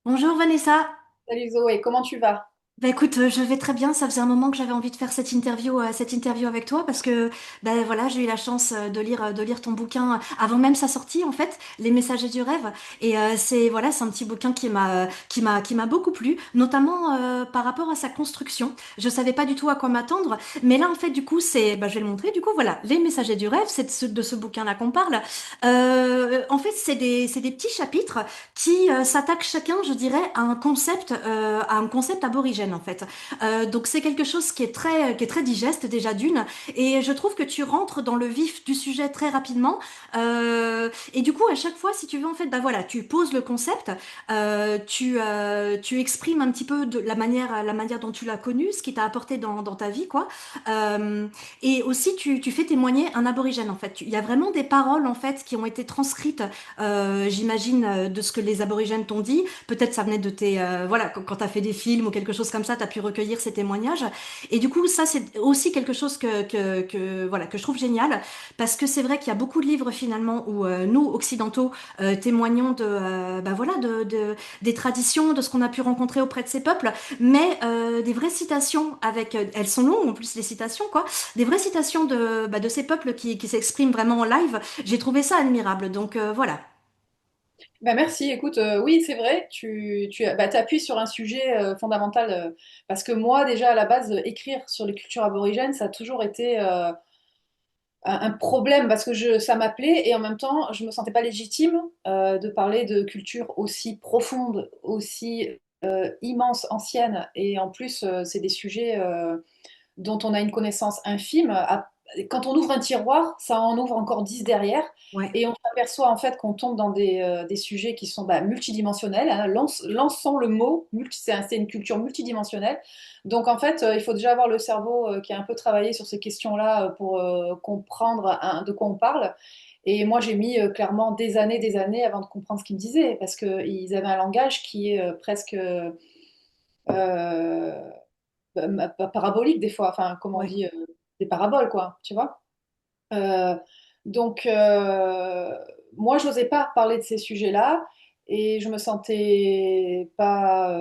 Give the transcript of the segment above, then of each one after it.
Bonjour Vanessa. Salut Zoé, comment tu vas? Bah écoute, je vais très bien. Ça faisait un moment que j'avais envie de faire cette interview avec toi parce que ben voilà, j'ai eu la chance de lire ton bouquin avant même sa sortie en fait, Les Messagers du rêve. Et c'est un petit bouquin qui m'a beaucoup plu, notamment par rapport à sa construction. Je savais pas du tout à quoi m'attendre, mais là en fait du coup je vais le montrer. Du coup voilà, Les Messagers du rêve, c'est de ce bouquin-là qu'on parle. En fait, c'est des petits chapitres qui s'attaquent chacun, je dirais, à un concept aborigène en fait. Donc c'est quelque chose qui est très digeste déjà d'une, et je trouve que tu rentres dans le vif du sujet très rapidement. Et du coup, à chaque fois, si tu veux en fait, bah voilà, tu poses le concept, tu exprimes un petit peu de la manière dont tu l'as connu, ce qui t'a apporté dans ta vie, quoi. Euh, et aussi, tu fais témoigner un aborigène en fait. Il y a vraiment des paroles en fait qui ont été transcrites, j'imagine, de ce que les aborigènes t'ont dit. Peut-être ça venait de tes... voilà, quand tu as fait des films ou quelque chose comme ça, tu as pu recueillir ces témoignages. Et du coup, ça, c'est aussi quelque chose voilà, que je trouve génial, parce que c'est vrai qu'il y a beaucoup de livres finalement où nous, occidentaux, témoignons voilà, des traditions, de ce qu'on a pu rencontrer auprès de ces peuples, mais des vraies citations avec... elles sont longues en plus, les citations, quoi. Des vraies citations de ces peuples qui s'expriment vraiment en live. J'ai trouvé ça admirable. Donc voilà. Bah merci, écoute, oui c'est vrai, t'appuies sur un sujet fondamental, parce que moi déjà à la base, écrire sur les cultures aborigènes, ça a toujours été un problème parce que ça m'appelait et en même temps je me sentais pas légitime de parler de cultures aussi profondes, aussi immenses, anciennes et en plus c'est des sujets dont on a une connaissance infime. Quand on ouvre un tiroir, ça en ouvre encore 10 derrière. Ouais. Et on s'aperçoit en fait qu'on tombe dans des sujets qui sont multidimensionnels, hein. Lançons le mot, c'est une culture multidimensionnelle. Donc en fait, il faut déjà avoir le cerveau qui a un peu travaillé sur ces questions-là pour comprendre de quoi on parle. Et moi, j'ai mis clairement des années avant de comprendre ce qu'ils me disaient, parce qu'ils avaient un langage qui est presque parabolique des fois, enfin, comment on Ouais. dit, des paraboles, quoi, tu vois. Euh, donc, moi, j'osais pas parler de ces sujets-là et je me sentais pas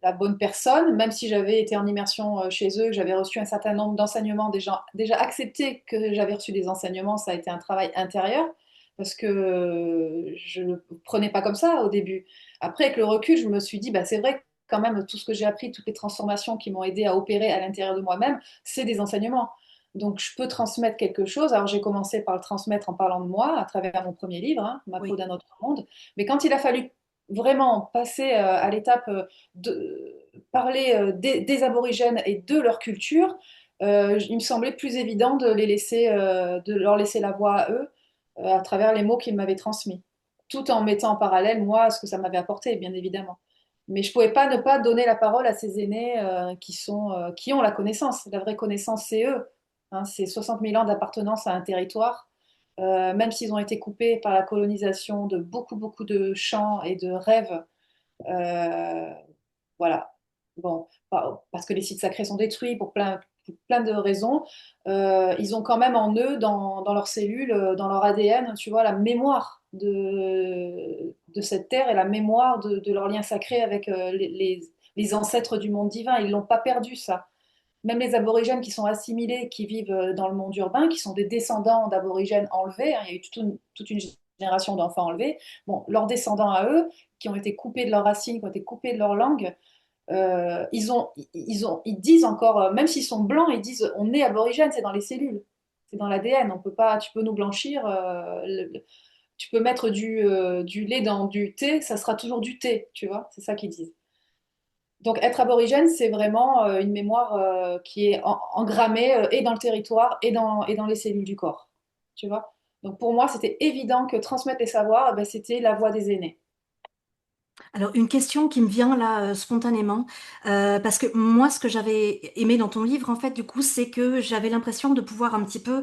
la bonne personne, même si j'avais été en immersion chez eux, que j'avais reçu un certain nombre d'enseignements, déjà accepté que j'avais reçu des enseignements, ça a été un travail intérieur parce que je ne le prenais pas comme ça au début. Après, avec le recul, je me suis dit, bah, c'est vrai quand même, tout ce que j'ai appris, toutes les transformations qui m'ont aidé à opérer à l'intérieur de moi-même, c'est des enseignements. Donc, je peux transmettre quelque chose. Alors, j'ai commencé par le transmettre en parlant de moi à travers mon premier livre, hein, Ma peau Oui. d'un autre monde. Mais quand il a fallu vraiment passer à l'étape de parler des aborigènes et de leur culture, il me semblait plus évident de leur laisser la voix à eux à travers les mots qu'ils m'avaient transmis, tout en mettant en parallèle moi ce que ça m'avait apporté, bien évidemment. Mais je pouvais pas ne pas donner la parole à ces aînés qui ont la connaissance. La vraie connaissance, c'est eux. Hein, c'est 60 000 ans d'appartenance à un territoire. Même s'ils ont été coupés par la colonisation de beaucoup, beaucoup de champs et de rêves. euh, voilà. Bon, parce que les sites sacrés sont détruits pour plein de raisons. Ils ont quand même en eux, dans leurs cellules, dans leur ADN, tu vois, la mémoire de cette terre et la mémoire de leur lien sacré avec les ancêtres du monde divin. Ils l'ont pas perdu, ça. Même les aborigènes qui sont assimilés, qui vivent dans le monde urbain, qui sont des descendants d'aborigènes enlevés, hein, il y a eu toute une génération d'enfants enlevés, bon, leurs descendants à eux, qui ont été coupés de leurs racines, qui ont été coupés de leur langue, ils disent encore, même s'ils sont blancs, ils disent on est aborigène, c'est dans les cellules, c'est dans l'ADN, on peut pas, tu peux nous blanchir, tu peux mettre du lait dans du thé, ça sera toujours du thé, tu vois, c'est ça qu'ils disent. Donc être aborigène, c'est vraiment une mémoire qui est engrammée et dans le territoire et dans les cellules du corps, tu vois. Donc pour moi, c'était évident que transmettre les savoirs, eh ben, c'était la voix des aînés. Alors, une question qui me vient là spontanément, parce que moi, ce que j'avais aimé dans ton livre, en fait, du coup, c'est que j'avais l'impression de pouvoir un petit peu,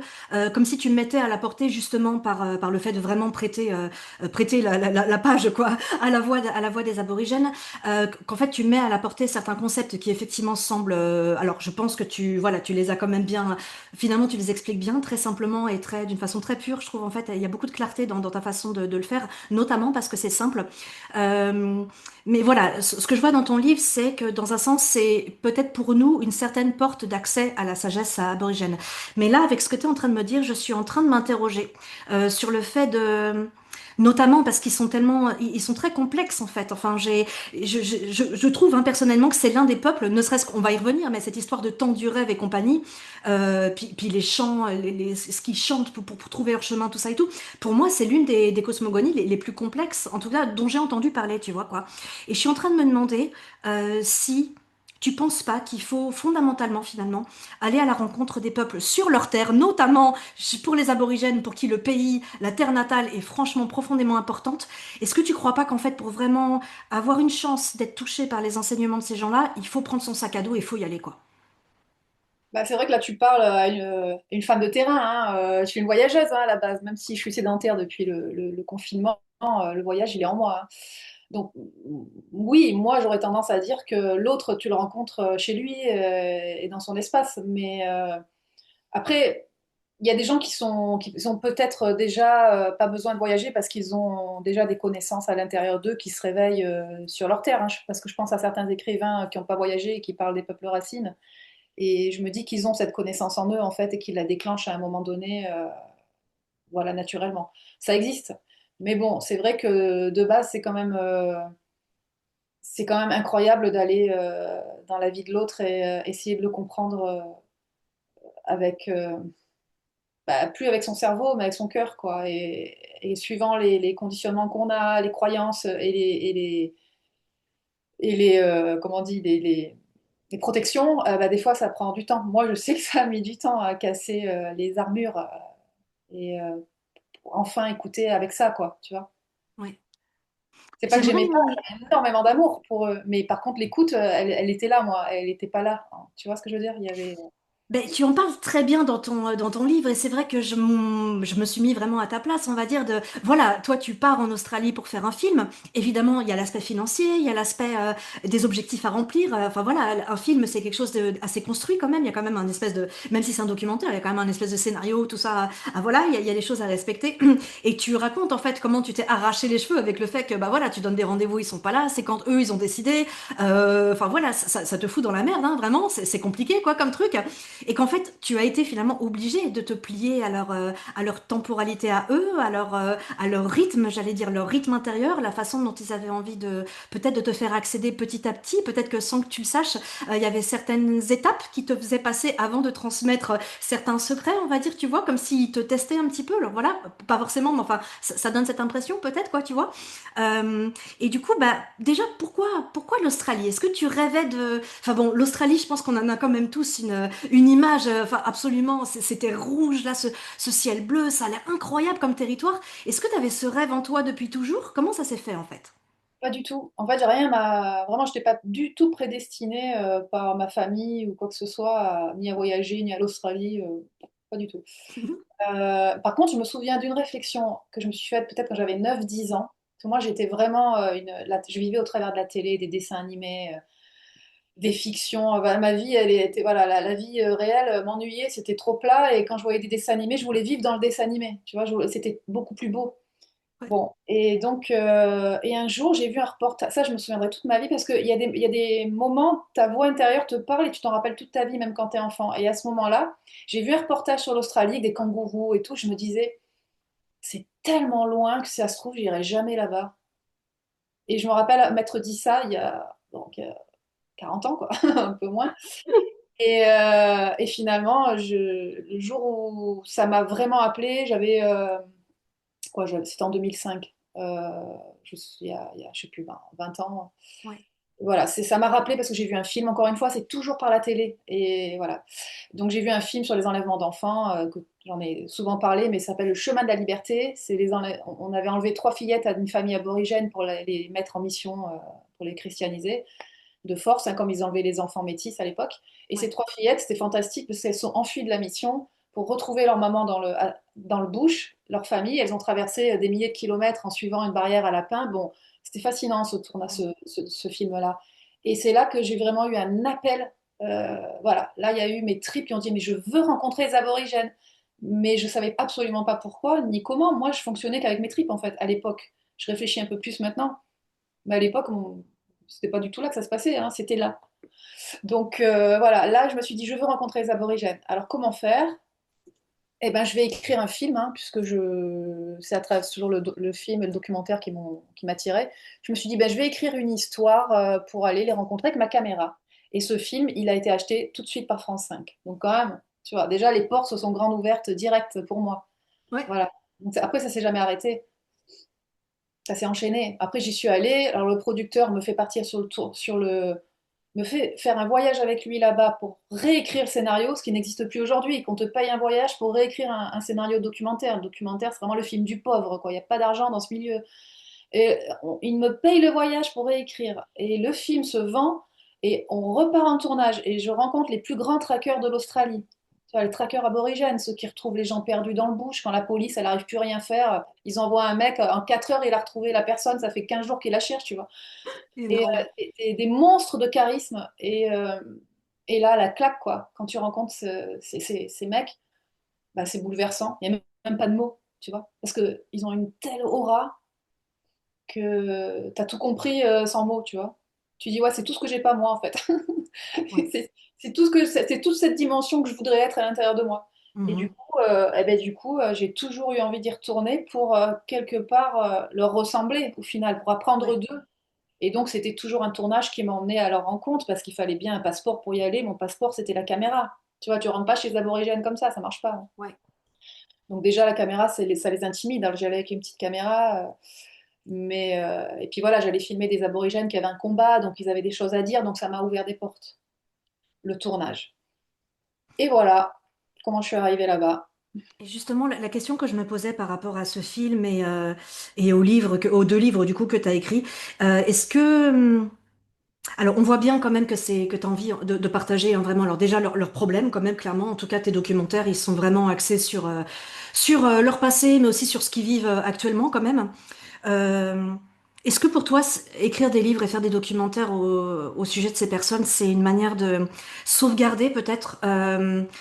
comme si tu me mettais à la portée justement par le fait de vraiment prêter la page, quoi, à la voix des aborigènes, qu'en fait, tu mets à la portée certains concepts qui effectivement semblent, alors, je pense que voilà, tu les as quand même bien, finalement, tu les expliques bien, très simplement et d'une façon très pure. Je trouve, en fait, il y a beaucoup de clarté dans ta façon de le faire, notamment parce que c'est simple. mais voilà, ce que je vois dans ton livre, c'est que dans un sens, c'est peut-être pour nous une certaine porte d'accès à la sagesse aborigène. Mais là, avec ce que tu es en train de me dire, je suis en train de m'interroger sur le fait de... Notamment parce qu'ils sont tellement, ils sont très complexes en fait. Enfin, je trouve hein, personnellement que c'est l'un des peuples, ne serait-ce qu'on va y revenir, mais cette histoire de temps du rêve et compagnie, puis les chants, ce qu'ils chantent pour trouver leur chemin, tout ça et tout. Pour moi, c'est l'une des cosmogonies les plus complexes, en tout cas, dont j'ai entendu parler, tu vois, quoi. Et je suis en train de me demander si tu penses pas qu'il faut fondamentalement, finalement, aller à la rencontre des peuples sur leur terre, notamment pour les aborigènes, pour qui le pays, la terre natale est franchement profondément importante. Est-ce que tu crois pas qu'en fait, pour vraiment avoir une chance d'être touché par les enseignements de ces gens-là, il faut prendre son sac à dos et il faut y aller, quoi. Bah, c'est vrai que là, tu parles à une femme de terrain, hein. Je suis une voyageuse hein, à la base, même si je suis sédentaire depuis le confinement, le voyage, il est en moi, hein. Donc, oui, moi, j'aurais tendance à dire que l'autre, tu le rencontres chez lui et dans son espace. Mais après, il y a des gens qui ont peut-être déjà pas besoin de voyager parce qu'ils ont déjà des connaissances à l'intérieur d'eux qui se réveillent sur leur terre, hein. Parce que je pense à certains écrivains qui n'ont pas voyagé et qui parlent des peuples racines. Et je me dis qu'ils ont cette connaissance en eux, en fait, et qu'ils la déclenchent à un moment donné, voilà, naturellement. Ça existe. Mais bon, c'est vrai que de base, c'est quand même incroyable d'aller dans la vie de l'autre et essayer de le comprendre avec, bah, plus avec son cerveau, mais avec son cœur, quoi. Et suivant les conditionnements qu'on a, les croyances comment on dit, les protections, bah, des fois, ça prend du temps. Moi, je sais que ça a mis du temps à casser les armures et pour enfin écouter avec ça, quoi, tu vois. Ouais. C'est pas que J'aimerais, j'aimais pas, j'avais énormément d'amour pour eux, mais par contre, l'écoute, elle était là, moi, elle n'était pas là, hein. Tu vois ce que je veux dire? Il y avait. Ben, tu en parles très bien dans ton livre et c'est vrai que je me suis mis vraiment à ta place, on va dire, de, voilà, toi tu pars en Australie pour faire un film, évidemment il y a l'aspect financier, il y a l'aspect des objectifs à remplir, enfin voilà, un film c'est quelque chose de assez construit quand même, il y a quand même un espèce de, même si c'est un documentaire, il y a quand même un espèce de scénario, tout ça, voilà, il y a des choses à respecter et tu racontes en fait comment tu t'es arraché les cheveux avec le fait que, bah voilà, tu donnes des rendez-vous, ils sont pas là, c'est quand eux ils ont décidé, enfin voilà, ça te fout dans la merde, hein, vraiment, c'est compliqué quoi comme truc. Et qu'en fait, tu as été finalement obligé de te plier à leur temporalité à eux, à leur rythme, j'allais dire leur rythme intérieur, la façon dont ils avaient envie de peut-être de te faire accéder petit à petit, peut-être que sans que tu le saches, il y avait certaines étapes qui te faisaient passer avant de transmettre certains secrets, on va dire, tu vois, comme s'ils te testaient un petit peu. Alors voilà, pas forcément, mais enfin, ça donne cette impression peut-être, quoi, tu vois. Et du coup, bah déjà, pourquoi l'Australie? Est-ce que tu rêvais de... Enfin bon, l'Australie, je pense qu'on en a quand même tous une image, enfin absolument, c'était rouge là, ce ciel bleu, ça a l'air incroyable comme territoire. Est-ce que tu avais ce rêve en toi depuis toujours? Comment ça s'est fait en fait? Pas du tout. En fait, j'ai rien vraiment, je n'étais pas du tout prédestinée par ma famille ou quoi que ce soit, ni à voyager, ni à l'Australie, pas du tout. Par contre, je me souviens d'une réflexion que je me suis faite peut-être quand j'avais 9 10 ans. Parce que moi, j'étais vraiment je vivais au travers de la télé, des dessins animés, des fictions. Voilà, ma vie, elle était, voilà, la vie réelle m'ennuyait, c'était trop plat. Et quand je voyais des dessins animés, je voulais vivre dans le dessin animé. Tu vois, c'était beaucoup plus beau. Ouais. Bon, et donc, et un jour, j'ai vu un reportage. Ça, je me souviendrai toute ma vie parce qu'il y a des moments, ta voix intérieure te parle et tu t'en rappelles toute ta vie, même quand tu es enfant. Et à ce moment-là, j'ai vu un reportage sur l'Australie avec des kangourous et tout. Je me disais, c'est tellement loin que si ça se trouve, j'irai jamais là-bas. Et je me rappelle m'être dit ça il y a donc, 40 ans, quoi, un peu moins. Et finalement, le jour où ça m'a vraiment appelé, c'était en 2005. Je sais plus, 20 ans. Ouais. Voilà, ça m'a rappelé parce que j'ai vu un film, encore une fois, c'est toujours par la télé. Et voilà. Donc j'ai vu un film sur les enlèvements d'enfants, que j'en ai souvent parlé, mais ça s'appelle Le Chemin de la Liberté. On avait enlevé 3 fillettes à une famille aborigène pour les mettre en mission, pour les christianiser de force, hein, comme ils enlevaient les enfants métis à l'époque. Et ces Ouais. 3 fillettes, c'était fantastique parce qu'elles sont enfuies de la mission pour retrouver leur maman dans le bush, leur famille. Elles ont traversé des milliers de kilomètres en suivant une barrière à lapins. Bon, c'était fascinant ce film-là. Et c'est là que j'ai vraiment eu un appel. Voilà, là il y a eu mes tripes qui ont dit mais je veux rencontrer les aborigènes. Mais je savais absolument pas pourquoi ni comment. Moi, je fonctionnais qu'avec mes tripes en fait à l'époque. Je réfléchis un peu plus maintenant. Mais à l'époque, c'était pas du tout là que ça se passait, hein, c'était là. Donc voilà, là, je me suis dit, je veux rencontrer les aborigènes. Alors comment faire? Eh ben, je vais écrire un film, hein, puisque c'est à travers toujours le film et le documentaire qui m'attirait. Je me suis dit, ben, je vais écrire une histoire pour aller les rencontrer avec ma caméra. Et ce film, il a été acheté tout de suite par France 5. Donc quand même, tu vois, déjà les portes se sont grandes ouvertes direct pour moi. Ouais. Voilà. Donc, après, ça s'est jamais arrêté. Ça s'est enchaîné. Après, j'y suis allée. Alors le producteur me fait partir sur le tour, me fait faire un voyage avec lui là-bas pour réécrire le scénario, ce qui n'existe plus aujourd'hui, qu'on te paye un voyage pour réécrire un scénario documentaire. Le documentaire, c'est vraiment le film du pauvre, quoi. Il n'y a pas d'argent dans ce milieu. Et il me paye le voyage pour réécrire. Et le film se vend et on repart en tournage. Et je rencontre les plus grands trackers de l'Australie. Tu vois, les trackers aborigènes, ceux qui retrouvent les gens perdus dans le bush quand la police, elle n'arrive plus à rien faire. Ils envoient un mec, en 4 heures, il a retrouvé la personne, ça fait 15 jours qu'il la cherche, tu vois. Et Énorme. des monstres de charisme. Et là, la claque, quoi. Quand tu rencontres ces mecs, bah, c'est bouleversant. Il n'y a même pas de mots, tu vois. Parce qu'ils ont une telle aura que tu as tout compris sans mots, tu vois. Tu dis, ouais, c'est tout ce que j'ai pas moi, en fait. Ouais. C'est toute cette dimension que je voudrais être à l'intérieur de moi. Et Mhm. du coup, j'ai toujours eu envie d'y retourner pour quelque part leur ressembler au final, pour apprendre Ouais. d'eux. Et donc, c'était toujours un tournage qui m'emmenait à leur rencontre parce qu'il fallait bien un passeport pour y aller. Mon passeport, c'était la caméra. Tu vois, tu rentres pas chez les aborigènes comme ça marche pas, hein. Ouais. Donc déjà, la caméra, ça les intimide. Alors, j'allais avec une petite caméra. Et puis voilà, j'allais filmer des aborigènes qui avaient un combat, donc ils avaient des choses à dire, donc ça m'a ouvert des portes, le tournage. Et voilà comment je suis arrivée là-bas. Et justement, la question que je me posais par rapport à ce film et aux deux livres du coup que tu as écrits, est-ce que alors, on voit bien quand même que que tu as envie de partager hein, vraiment alors déjà leurs problèmes quand même clairement. En tout cas, tes documentaires, ils sont vraiment axés sur leur passé, mais aussi sur ce qu'ils vivent actuellement quand même. Euh, Est-ce que pour toi, écrire des livres et faire des documentaires au sujet de ces personnes, c'est une manière de sauvegarder peut-être,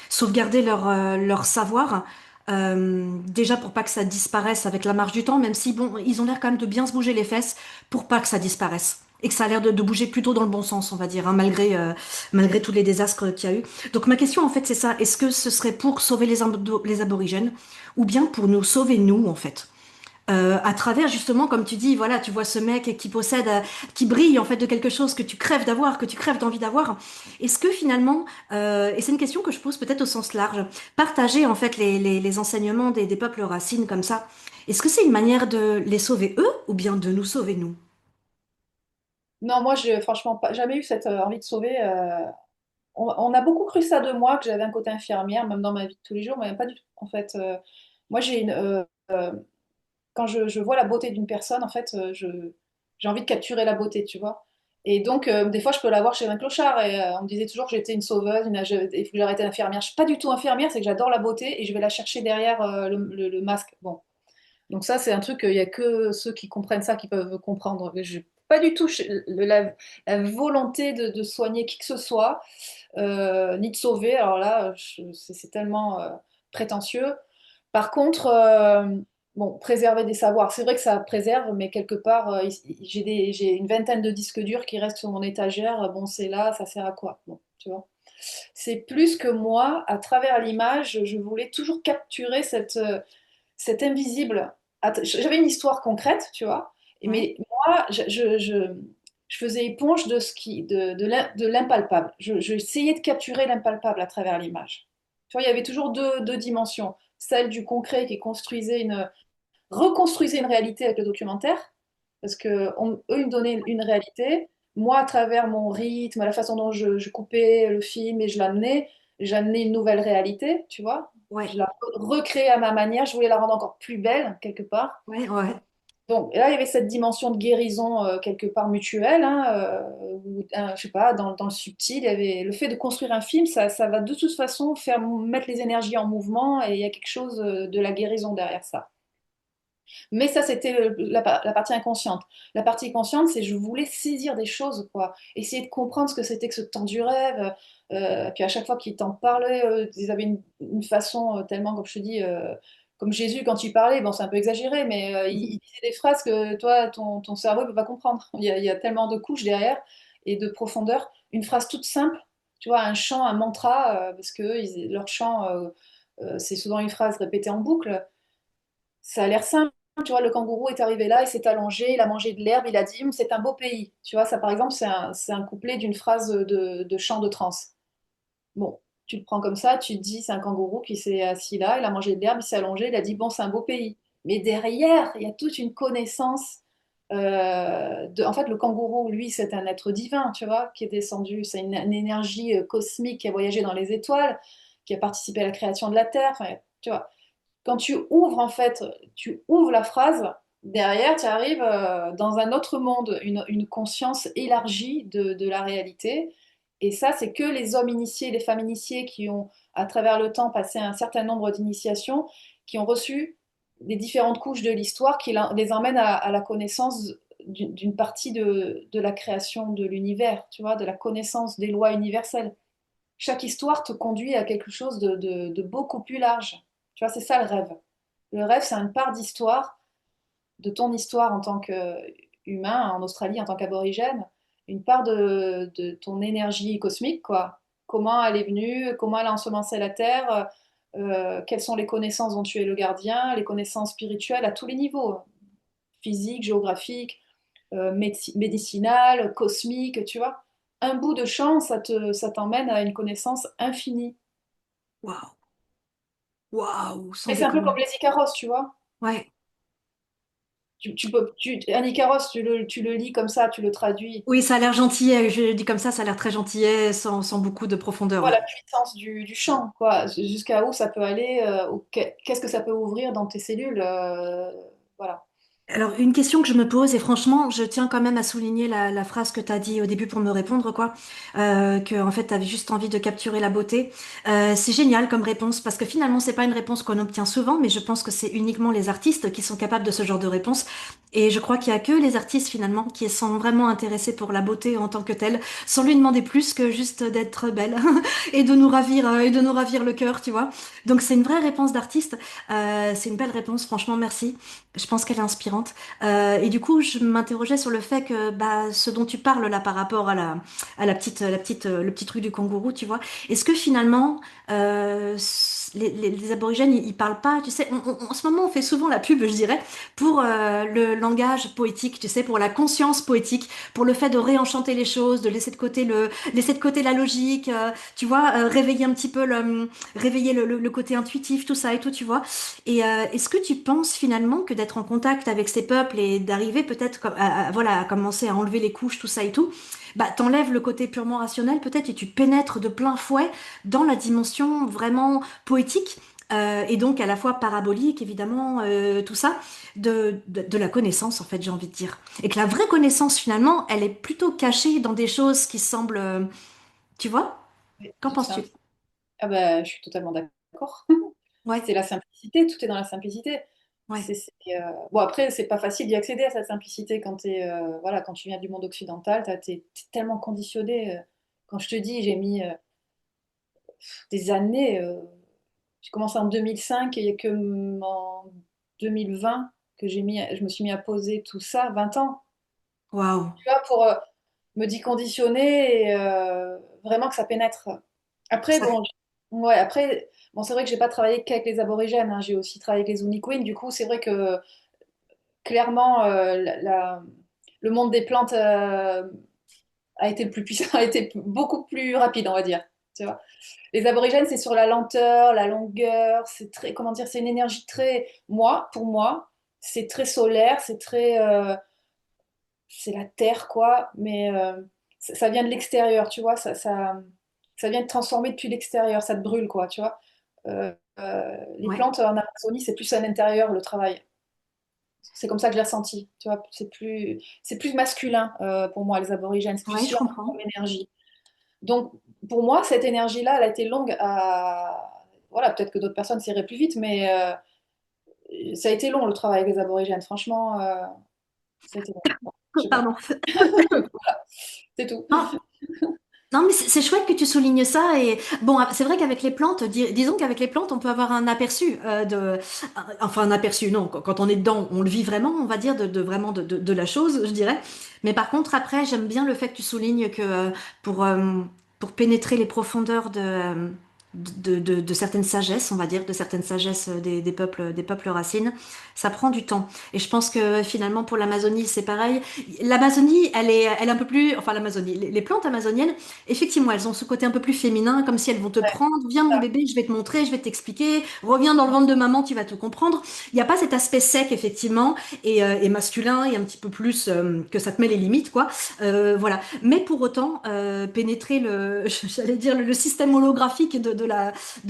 sauvegarder leur savoir, déjà pour pas que ça disparaisse avec la marche du temps, même si bon, ils ont l'air quand même de bien se bouger les fesses pour pas que ça disparaisse. Et que ça a l'air de bouger plutôt dans le bon sens, on va dire, hein, malgré tous les désastres qu'il y a eu. Donc ma question, en fait, c'est ça. Est-ce que ce serait pour sauver les aborigènes ou bien pour nous sauver nous, en fait? À travers justement, comme tu dis, voilà, tu vois ce mec qui possède, qui brille en fait de quelque chose que tu crèves d'avoir, que tu crèves d'envie d'avoir. Est-ce que finalement, et c'est une question que je pose peut-être au sens large, partager en fait les enseignements des peuples racines comme ça, est-ce que c'est une manière de les sauver eux ou bien de nous sauver nous? Non, moi, j'ai franchement jamais eu cette envie de sauver. On a beaucoup cru ça de moi, que j'avais un côté infirmière, même dans ma vie de tous les jours, mais pas du tout. En fait, moi, quand je vois la beauté d'une personne, en fait, j'ai envie de capturer la beauté, tu vois. Et donc, des fois, je peux la voir chez un clochard. Et on me disait toujours que j'étais une sauveuse, il faut que j'arrête d'être infirmière. Je suis pas du tout infirmière, c'est que j'adore la beauté et je vais la chercher derrière le masque. Bon. Donc ça, c'est un truc, il y a que ceux qui comprennent ça qui peuvent comprendre. Je pas du tout la volonté de soigner qui que ce soit, ni de sauver. Alors là, c'est tellement prétentieux. Par contre, bon, préserver des savoirs, c'est vrai que ça préserve, mais quelque part, j'ai une vingtaine de disques durs qui restent sur mon étagère. Bon, c'est là, ça sert à quoi? Bon, tu vois. C'est plus que moi, à travers l'image, je voulais toujours capturer cet invisible. J'avais une histoire concrète, tu vois, Ouais, mais moi, je faisais éponge de l'impalpable. Je essayais de capturer l'impalpable à travers l'image. Tu vois, il y avait toujours deux dimensions. Celle du concret qui reconstruisait une réalité avec le documentaire, parce que eux, ils me donnaient une réalité. Moi, à travers mon rythme, la façon dont je coupais le film et j'amenais une nouvelle réalité, tu vois. ouais, Je la recréais à ma manière, je voulais la rendre encore plus belle, quelque part. ouais, ouais. Donc là, il y avait cette dimension de guérison quelque part mutuelle, hein, je sais pas, dans le subtil, il y avait le fait de construire un film, ça va de toute façon faire mettre les énergies en mouvement et il y a quelque chose de la guérison derrière ça. Mais ça, c'était la partie inconsciente. La partie consciente, c'est je voulais saisir des choses, quoi. Essayer de comprendre ce que c'était que ce temps du rêve. Puis à chaque fois qu'ils t'en parlaient, ils avaient une façon tellement, comme je te dis, comme Jésus quand il parlait, bon, c'est un peu exagéré, mais il disait des phrases que toi, ton cerveau ne peut pas comprendre. Il y a tellement de couches derrière et de profondeur. Une phrase toute simple, tu vois, un chant, un mantra, parce que leur chant, c'est souvent une phrase répétée en boucle. Ça a l'air simple, tu vois, le kangourou est arrivé là, il s'est allongé, il a mangé de l'herbe, il a dit, c'est un beau pays. Tu vois, ça par exemple, c'est un couplet d'une phrase de chant de trance. Bon, tu le prends comme ça, tu te dis, c'est un kangourou qui s'est assis là, il a mangé de l'herbe, il s'est allongé, il a dit, bon, c'est un beau pays. Mais derrière, il y a toute une connaissance. En fait, le kangourou, lui, c'est un être divin, tu vois, qui est descendu. C'est une énergie cosmique qui a voyagé dans les étoiles, qui a participé à la création de la Terre. Enfin, tu vois, quand tu ouvres, en fait, tu ouvres la phrase, derrière, tu arrives dans un autre monde, une conscience élargie de la réalité. Et ça, c'est que les hommes initiés, les femmes initiées qui ont, à travers le temps, passé un certain nombre d'initiations, qui ont reçu les différentes couches de l'histoire, qui les emmènent à la connaissance d'une partie de la création de l'univers, tu vois, de la connaissance des lois universelles. Chaque histoire te conduit à quelque chose de beaucoup plus large. Tu vois, c'est ça le rêve. Le rêve, c'est une part d'histoire, de ton histoire en tant qu'humain en Australie, en tant qu'aborigène, une part de ton énergie cosmique, quoi. Comment elle est venue, comment elle a ensemencé la Terre, quelles sont les connaissances dont tu es le gardien, les connaissances spirituelles à tous les niveaux, physique, géographique, médicinal, cosmique, tu vois. Un bout de champ, ça t'emmène à une connaissance infinie. Waouh, waouh, sans Et c'est un peu comme déconner. les Icaros, tu vois. Ouais. Un Icaros, tu le lis comme ça, tu le traduis. Oui, ça a l'air gentillet. Je dis comme ça a l'air très gentillet, sans beaucoup de profondeur, Vois ouais. la puissance du chant, quoi. Jusqu'à où ça peut aller, qu'est-ce que ça peut ouvrir dans tes cellules. Voilà. Alors, une question que je me pose, et franchement, je tiens quand même à souligner la phrase que tu as dit au début pour me répondre, quoi, que en fait, tu avais juste envie de capturer la beauté. C'est génial comme réponse, parce que finalement, c'est pas une réponse qu'on obtient souvent, mais je pense que c'est uniquement les artistes qui sont capables de ce genre de réponse. Et je crois qu'il y a que les artistes, finalement, qui sont vraiment intéressés pour la beauté en tant que telle, sans lui demander plus que juste d'être belle et de nous ravir le cœur, tu vois. Donc, c'est une vraie réponse d'artiste. C'est une belle réponse, franchement, merci. Je pense qu'elle est inspirante. Et du coup, je m'interrogeais sur le fait que bah, ce dont tu parles là par rapport le petit truc du kangourou, tu vois, est-ce que finalement, les aborigènes, ils parlent pas, tu sais, en ce moment, on fait souvent la pub, je dirais, pour le langage poétique, tu sais, pour la conscience poétique, pour le fait de réenchanter les choses, de laisser de côté la logique, tu vois, réveiller un petit peu réveiller le côté intuitif, tout ça et tout, tu vois. Et est-ce que tu penses finalement que d'être en contact avec ces peuples et d'arriver peut-être voilà, à commencer à enlever les couches, tout ça et tout, bah, t'enlèves le côté purement rationnel peut-être et tu pénètres de plein fouet dans la dimension vraiment poétique et donc à la fois parabolique, évidemment, tout ça, de la connaissance, en fait, j'ai envie de dire. Et que la vraie connaissance, finalement, elle est plutôt cachée dans des choses qui semblent... tu vois? Et Qu'en c'est penses-tu? Ah bah, je suis totalement d'accord. Ouais, C'est la simplicité, tout est dans la simplicité. ouais. Bon, après, c'est pas facile d'y accéder à cette simplicité quand voilà, quand tu viens du monde occidental, t'es tellement conditionné. Quand je te dis, j'ai mis des années. J'ai commencé en 2005 et il n'y a que en 2020 que je me suis mis à poser tout ça, 20 ans. Waouh. Tu vois, pour me déconditionner et vraiment que ça pénètre. Après, Ça- bon, ouais, après, bon, c'est vrai que j'ai pas travaillé qu'avec les aborigènes, hein, j'ai aussi travaillé avec les Uniquins. Du coup, c'est vrai que clairement, le monde des plantes a été le plus puissant, a été beaucoup plus rapide, on va dire. Tu vois. Les aborigènes, c'est sur la lenteur, la longueur, c'est très, comment dire, c'est une énergie très, pour moi, c'est très solaire, c'est la terre, quoi, mais ça vient de l'extérieur, tu vois, ça vient de transformer depuis l'extérieur, ça te brûle, quoi, tu vois. Les Ouais. plantes en Amazonie, c'est plus à l'intérieur, le travail. C'est comme ça que je l'ai ressenti, tu vois, c'est plus masculin pour moi, les aborigènes, c'est Ouais, plus je yang comprends. comme énergie. Donc, pour moi, cette énergie-là, elle a été longue à... Voilà, peut-être que d'autres personnes s'iraient plus vite, mais ça a été long, le travail avec les aborigènes. Franchement, ça a été long. Je sais pas. Pardon. C'est tout. Non, Non, mais c'est chouette que tu soulignes ça. Et bon, c'est vrai qu'avec les plantes, disons qu'avec les plantes, on peut avoir un aperçu enfin un aperçu. Non, quand on est dedans, on le vit vraiment, on va dire vraiment de la chose, je dirais. Mais par contre, après, j'aime bien le fait que tu soulignes que pour pour pénétrer les profondeurs de certaines sagesses, on va dire, de certaines sagesses des peuples racines, ça prend du temps. Et je pense que finalement pour l'Amazonie, c'est pareil. L'Amazonie, elle est un peu plus, enfin l'Amazonie, les plantes amazoniennes. Effectivement, elles ont ce côté un peu plus féminin, comme si elles vont te Ouais, prendre. Viens, mon ça. bébé, je vais te montrer, je vais t'expliquer. Reviens dans le ventre de maman, tu vas tout comprendre. Il n'y a pas cet aspect sec, effectivement, et masculin, et un petit peu plus que ça te met les limites, quoi. Voilà. Mais pour autant, pénétrer j'allais dire, le système holographique de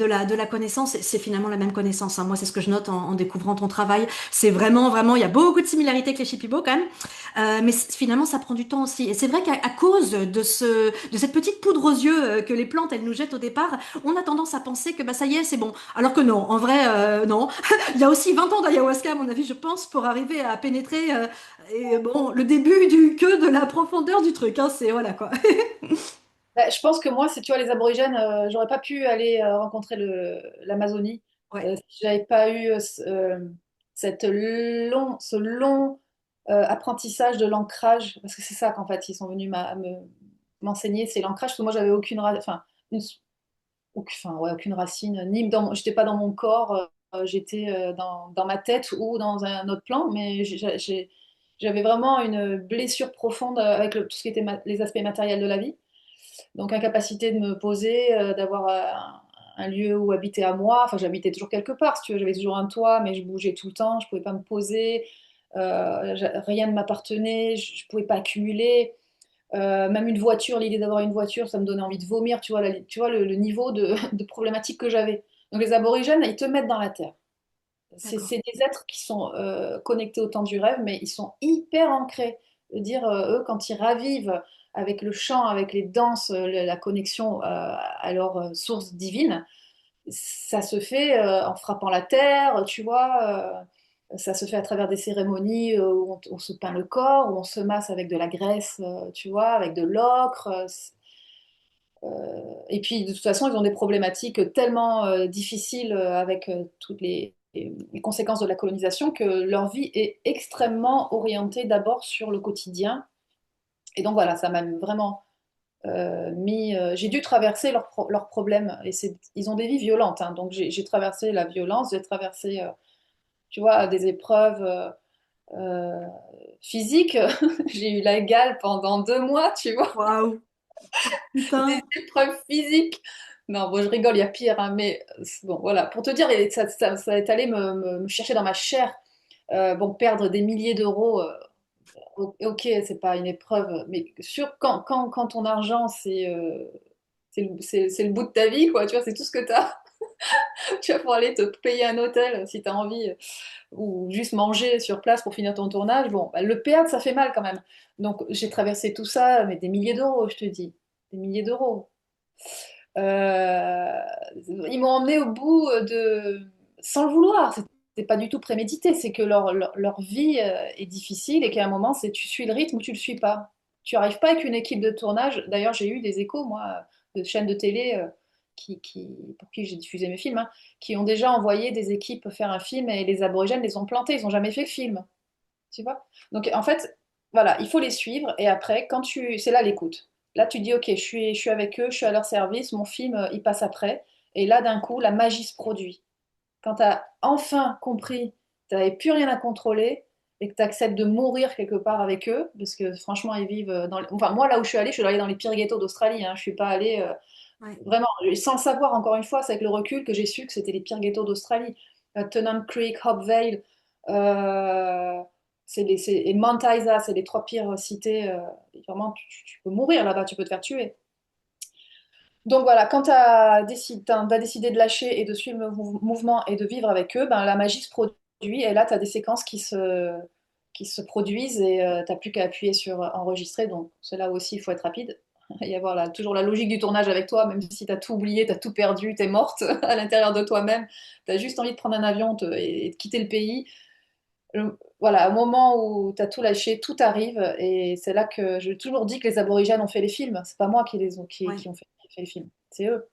la connaissance, c'est finalement la même connaissance, hein. Moi, c'est ce que je note en découvrant ton travail. C'est vraiment, vraiment, il y a beaucoup de similarités avec les Shipibo, quand même. Mais finalement, ça prend du temps aussi. Et c'est vrai qu'à cause de cette petite poudre aux yeux que les plantes, elles nous jettent au départ, on a tendance à penser que bah, ça y est, c'est bon. Alors que non, en vrai, non. Il y a aussi 20 ans d'ayahuasca, à mon avis, je pense, pour arriver à pénétrer et, bon, le début du que de la profondeur du truc. Hein, c'est voilà quoi. Bah, je pense que moi, si tu vois les aborigènes, j'aurais pas pu aller rencontrer l'Amazonie Ouais, si j'avais pas eu ce long apprentissage de l'ancrage, parce que c'est ça qu'en fait ils sont venus m'enseigner, c'est l'ancrage, parce que moi j'avais enfin, une, ouais, aucune racine, ni j'étais pas dans mon corps, j'étais dans ma tête ou dans un autre plan, mais j'avais vraiment une blessure profonde avec tout ce qui était les aspects matériels de la vie. Donc incapacité de me poser, d'avoir un lieu où habiter à moi. Enfin, j'habitais toujours quelque part, si tu veux. J'avais toujours un toit, mais je bougeais tout le temps. Je pouvais pas me poser. Rien ne m'appartenait. Je pouvais pas accumuler. Même une voiture, l'idée d'avoir une voiture, ça me donnait envie de vomir. Tu vois, tu vois le niveau de problématique que j'avais. Donc les aborigènes, ils te mettent dans la terre. d'accord. C'est des êtres qui sont connectés au temps du rêve, mais ils sont hyper ancrés. Dire, eux, quand ils ravivent avec le chant, avec les danses, la connexion à leur source divine, ça se fait en frappant la terre, tu vois. Ça se fait à travers des cérémonies où on se peint le corps, où on se masse avec de la graisse, tu vois, avec de l'ocre. Et puis, de toute façon, ils ont des problématiques tellement difficiles avec toutes les conséquences de la colonisation que leur vie est extrêmement orientée d'abord sur le quotidien. Et donc voilà, ça m'a vraiment mis. J'ai dû traverser leurs problèmes. Et ils ont des vies violentes, hein. Donc j'ai traversé la violence, j'ai traversé, tu vois, des épreuves euh, physiques. J'ai eu la gale pendant 2 mois, tu vois, Waouh, des putain. épreuves physiques. Non, bon, je rigole, il y a pire, hein, mais bon, voilà. Pour te dire, ça est allé me chercher dans ma chair. Bon, perdre des milliers d'euros, ok, c'est pas une épreuve, mais quand ton argent, c'est le bout de ta vie, quoi, tu vois, c'est tout ce que tu as. Tu vas pouvoir aller te payer un hôtel si tu as envie, ou juste manger sur place pour finir ton tournage. Bon, bah, le perdre, ça fait mal quand même. Donc j'ai traversé tout ça, mais des milliers d'euros, je te dis. Des milliers d'euros. Euh, Ils m'ont emmené au bout sans le vouloir. C'était pas du tout prémédité. C'est que leur vie est difficile et qu'à un moment, c'est tu suis le rythme ou tu le suis pas. Tu arrives pas avec une équipe de tournage. D'ailleurs, j'ai eu des échos, moi, de chaînes de télé pour qui j'ai diffusé mes films, hein, qui ont déjà envoyé des équipes faire un film et les aborigènes les ont plantés. Ils ont jamais fait le film. Tu vois? Donc en fait, voilà, il faut les suivre et après, c'est là l'écoute. Là, tu dis, ok, je suis avec eux, je suis à leur service, mon film, il passe après. Et là, d'un coup, la magie se produit. Quand tu as enfin compris, tu n'avais plus rien à contrôler et que tu acceptes de mourir quelque part avec eux, parce que franchement, ils vivent Enfin, moi, là où je suis allée dans les pires ghettos d'Australie. Hein. Je suis pas allée Ouais. vraiment, sans le savoir, encore une fois, c'est avec le recul que j'ai su que c'était les pires ghettos d'Australie. Tennant Creek, Hope Vale, euh, et Mount Isa, c'est les trois pires cités. Vraiment, tu peux mourir là-bas, tu peux te faire tuer. Donc voilà, quand t'as décidé de lâcher et de suivre le mouvement et de vivre avec eux, ben, la magie se produit et là, tu as des séquences qui se produisent et t'as plus qu'à appuyer sur enregistrer. Donc c'est là aussi, il faut être rapide. Il y avoir toujours la logique du tournage avec toi, même si tu as tout oublié, tu as tout perdu, tu es morte à l'intérieur de toi-même. Tu as juste envie de prendre un avion et de quitter le pays. voilà, au moment où tu as tout lâché, tout arrive, et c'est là que je toujours dis que les aborigènes ont fait les films. C'est pas moi qui les ont, Ouais. qui ont fait les films, c'est eux.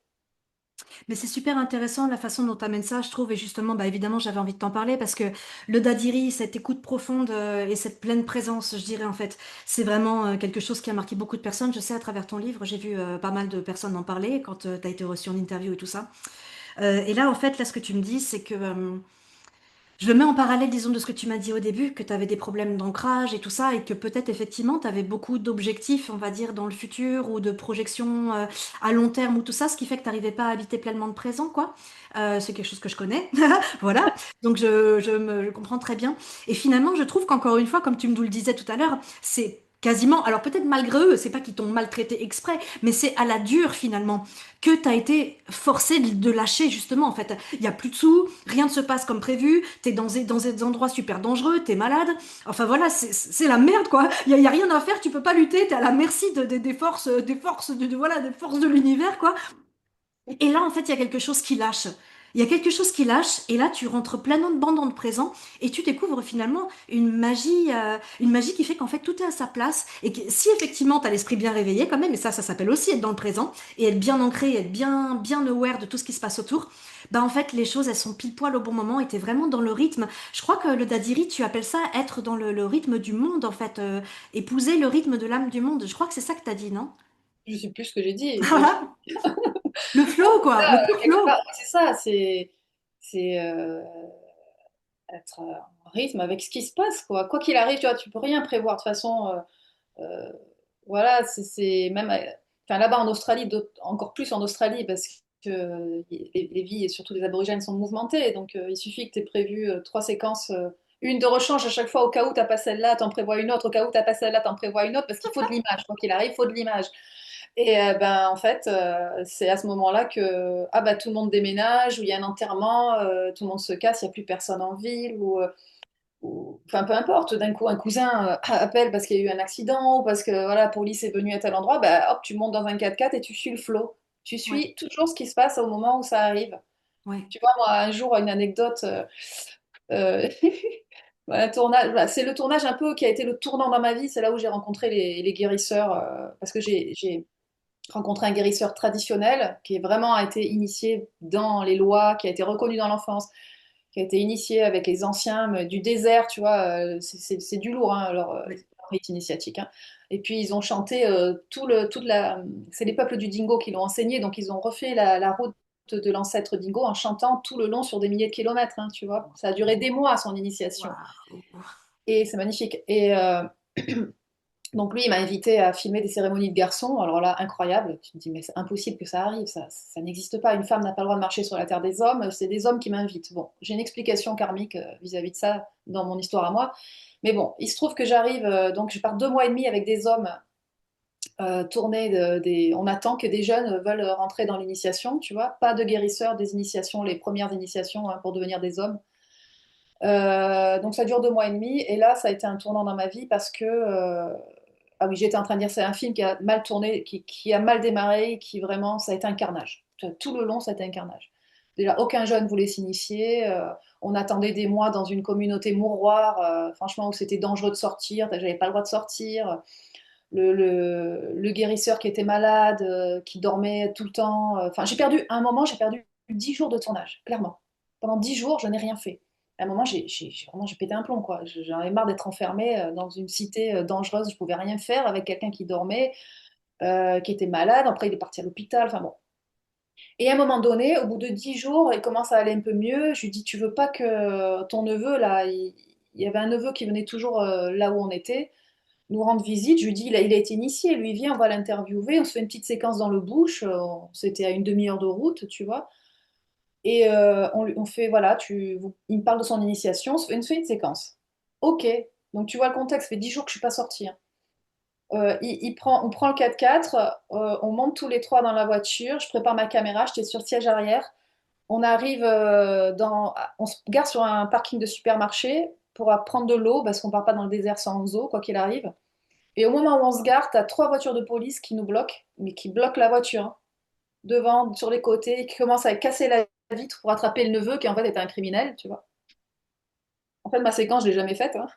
Mais c'est super intéressant la façon dont tu amènes ça, je trouve. Et justement, bah, évidemment, j'avais envie de t'en parler parce que le dadiri, cette écoute profonde et cette pleine présence, je dirais en fait, c'est vraiment quelque chose qui a marqué beaucoup de personnes. Je sais à travers ton livre, j'ai vu pas mal de personnes en parler quand tu as été reçu en interview et tout ça. Et là, en fait, là, ce que tu me dis, c'est que je le mets en parallèle, disons, de ce que tu m'as dit au début, que tu avais des problèmes d'ancrage et tout ça, et que peut-être effectivement tu avais beaucoup d'objectifs, on va dire, dans le futur, ou de projections à long terme, ou tout ça, ce qui fait que tu n'arrivais pas à habiter pleinement le présent, quoi. C'est quelque chose que je connais, voilà. Donc je comprends très bien. Et finalement, je trouve qu'encore une fois, comme tu me le disais tout à l'heure, c'est quasiment, alors peut-être malgré eux, c'est pas qu'ils t'ont maltraité exprès, mais c'est à la dure finalement que tu as été forcé de lâcher justement en fait. Il y a plus de sous, rien ne se passe comme prévu, t'es dans des endroits super dangereux, t'es malade. Enfin voilà, c'est la merde quoi. Y a rien à faire, tu peux pas lutter, t'es à la merci des forces voilà, des forces de l'univers quoi. Et là, en fait, il y a quelque chose qui lâche. Il y a quelque chose qui lâche, et là, tu rentres pleinement dans le présent, et tu découvres finalement une magie qui fait qu'en fait, tout est à sa place, et que si effectivement, tu as l'esprit bien réveillé quand même, et ça s'appelle aussi être dans le présent, et être bien ancré, être bien aware de tout ce qui se passe autour, bah en fait, les choses, elles sont pile poil au bon moment, et t'es vraiment dans le rythme. Je crois que le dadiri, tu appelles ça être dans le rythme du monde, en fait, épouser le rythme de l'âme du monde. Je crois que c'est ça que t'as dit, non? Je sais plus ce que j'ai dit. Je... Le flow, quoi, le pur Quelque part, flow. ouais, c'est ça, c'est être en rythme avec ce qui se passe, quoi. Quoi qu'il arrive, tu vois, tu peux rien prévoir. De toute façon, euh, voilà, c'est même, enfin là-bas en Australie, encore plus en Australie, parce que les vies et surtout les aborigènes sont mouvementées. Donc il suffit que tu aies prévu trois séquences. Une de rechange à chaque fois, au cas où t'as pas celle-là, t'en prévois une autre, au cas où t'as pas celle-là, t'en prévois une autre, parce qu'il faut de l'image, quoi qu'il arrive, il faut de l'image. Et ben en fait, c'est à ce moment-là que ah bah tout le monde déménage, ou il y a un enterrement, tout le monde se casse, il n'y a plus personne en ville, enfin peu importe. D'un coup, un cousin appelle parce qu'il y a eu un accident ou parce que voilà, la police est venue à tel endroit, bah hop, tu montes dans un 4x4 et tu suis le flot. Tu Ouais, suis toujours ce qui se passe au moment où ça arrive. ouais. Tu vois, moi un jour, une anecdote. Euh, un tournage, voilà, c'est le tournage un peu qui a été le tournant dans ma vie. C'est là où j'ai rencontré les guérisseurs, parce que j'ai rencontré un guérisseur traditionnel qui est vraiment a été initié dans les lois, qui a été reconnu dans l'enfance, qui a été initié avec les anciens du désert, tu vois, c'est du lourd, hein, Ouais. leur rite initiatique. Hein. Et puis ils ont chanté c'est les peuples du Dingo qui l'ont enseigné, donc ils ont refait la route de l'ancêtre Dingo en chantant tout le long sur des milliers de kilomètres, hein, tu vois. Ça a duré des mois son initiation. Waouh. Et c'est magnifique. Et donc lui, il m'a invité à filmer des cérémonies de garçons. Alors là, incroyable. Tu me dis, mais c'est impossible que ça arrive, ça n'existe pas. Une femme n'a pas le droit de marcher sur la terre des hommes. C'est des hommes qui m'invitent. Bon, j'ai une explication karmique vis-à-vis de ça dans mon histoire à moi. Mais bon, il se trouve que j'arrive, donc je pars 2 mois et demi avec des hommes tournés. On attend que des jeunes veulent rentrer dans l'initiation, tu vois. Pas de guérisseurs, des initiations, les premières initiations hein, pour devenir des hommes. Donc ça dure 2 mois et demi. Et là, ça a été un tournant dans ma vie parce que ah oui, j'étais en train de dire, c'est un film qui a mal tourné, qui a mal démarré, qui vraiment, ça a été un carnage. Tout le long, ça a été un carnage. Déjà, aucun jeune voulait s'initier. On attendait des mois dans une communauté mouroir, franchement, où c'était dangereux de sortir. J'avais pas le droit de sortir. Le guérisseur qui était malade, qui dormait tout le temps. Enfin, à un moment, j'ai perdu 10 jours de tournage, clairement. Pendant 10 jours, je n'ai rien fait. À un moment, vraiment j'ai pété un plomb, quoi. J'en avais marre d'être enfermée dans une cité dangereuse. Je pouvais rien faire avec quelqu'un qui dormait, qui était malade. Après, il est parti à l'hôpital. Enfin bon. Et à un moment donné, au bout de 10 jours, il commence à aller un peu mieux. Je lui dis, tu veux pas que ton neveu, là, il y avait un neveu qui venait toujours là où on était nous rendre visite. Je lui dis, il a été initié, lui, viens, on va l'interviewer. On se fait une petite séquence dans le bush. C'était à une demi-heure de route, tu vois. Et on fait, voilà, il me parle de son initiation, on se fait une séquence. Ok, donc tu vois le contexte, ça fait 10 jours que je suis pas sortie. Hein. On prend le 4x4, on monte tous les trois dans la voiture, je prépare ma caméra, j'étais sur le siège arrière. On arrive on se gare sur un parking de supermarché pour prendre de l'eau, parce qu'on part pas dans le désert sans eau, quoi qu'il arrive. Et au moment où on se gare, t'as trois voitures de police qui nous bloquent, mais qui bloquent la voiture, hein, devant, sur les côtés, qui commencent à casser la vitre pour attraper le neveu qui en fait était un criminel, tu vois. En fait, ma séquence, je l'ai jamais faite, hein.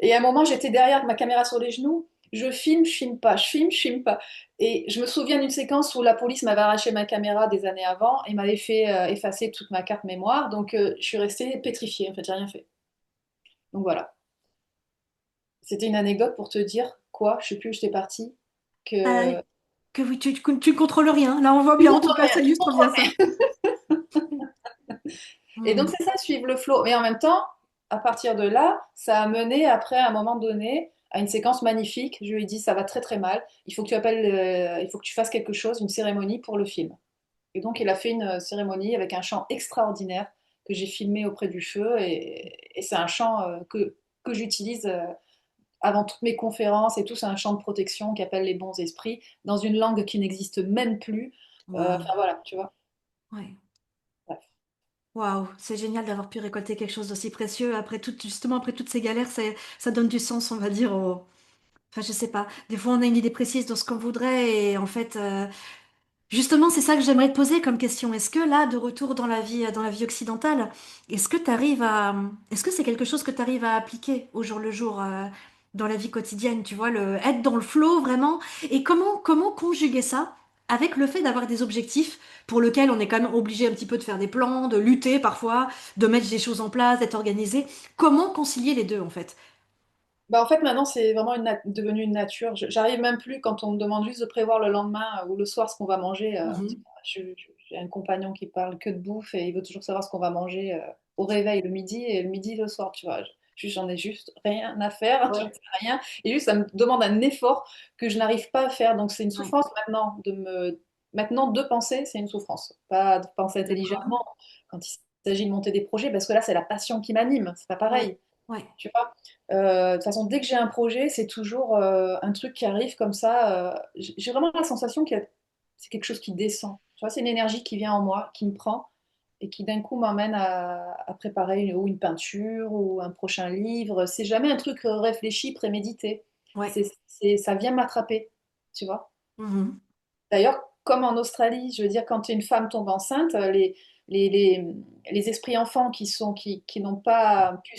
Et à un moment, j'étais derrière avec ma caméra sur les genoux. Je filme pas, je filme pas. Et je me souviens d'une séquence où la police m'avait arraché ma caméra des années avant et m'avait fait effacer toute ma carte mémoire. Donc, je suis restée pétrifiée. En fait, j'ai rien fait. Donc voilà. C'était une anecdote pour te dire quoi, je sais plus où j'étais partie, Euh, que que oui, tu contrôles rien. Là, on voit tu bien, en tout contrôles cas, rien, ça tu illustre bien contrôles ça. rien. Et donc Hmm. c'est ça, suivre le flow. Mais en même temps, à partir de là, ça a mené après, à un moment donné, à une séquence magnifique. Je lui ai dit, ça va très très mal. Il faut que tu appelles, il faut que tu fasses quelque chose, une cérémonie pour le film. Et donc il a fait une cérémonie avec un chant extraordinaire que j'ai filmé auprès du feu. Et c'est un chant que j'utilise avant toutes mes conférences et tout. C'est un chant de protection qui appelle les bons esprits dans une langue qui n'existe même plus. Waouh. Enfin voilà, tu vois. Ouais. Bref. Waouh, c'est génial d'avoir pu récolter quelque chose d'aussi précieux. Après tout, justement, après toutes ces galères, ça donne du sens, on va dire, au... Enfin, je sais pas. Des fois, on a une idée précise de ce qu'on voudrait et en fait, justement, c'est ça que j'aimerais te poser comme question. Est-ce que là, de retour dans la vie occidentale, est-ce que tu arrives à, est-ce que c'est quelque chose que tu arrives à appliquer au jour le jour, dans la vie quotidienne, tu vois, le être dans le flow vraiment, et comment conjuguer ça avec le fait d'avoir des objectifs pour lesquels on est quand même obligé un petit peu de faire des plans, de lutter parfois, de mettre des choses en place, d'être organisé. Comment concilier les deux en fait? Bah en fait, maintenant, c'est vraiment devenu une nature. J'arrive même plus quand on me demande juste de prévoir le lendemain ou le soir ce qu'on va manger. Mhm. J'ai un compagnon qui parle que de bouffe et il veut toujours savoir ce qu'on va manger au réveil le midi et le midi le soir, tu vois. J'en ai juste rien à faire, je ne Ouais, fais rien. Et juste, ça me demande un effort que je n'arrive pas à faire. Donc, c'est une ouais, souffrance maintenant Maintenant, de penser, c'est une souffrance. Pas de penser d'accord. intelligemment quand il s'agit de monter des projets, parce que là, c'est la passion qui m'anime. C'est pas Ouais, pareil. ouais, Tu vois, de toute façon, dès que j'ai un projet, c'est toujours un truc qui arrive comme ça. J'ai vraiment la sensation que c'est quelque chose qui descend. Tu vois, c'est une énergie qui vient en moi, qui me prend et qui d'un coup m'emmène à préparer ou une peinture ou un prochain livre. C'est jamais un truc réfléchi, prémédité. ouais. Ça vient m'attraper, tu vois. Mhm. D'ailleurs, comme en Australie, je veux dire, quand une femme tombe enceinte, les, les- les esprits enfants qui n'ont pas pu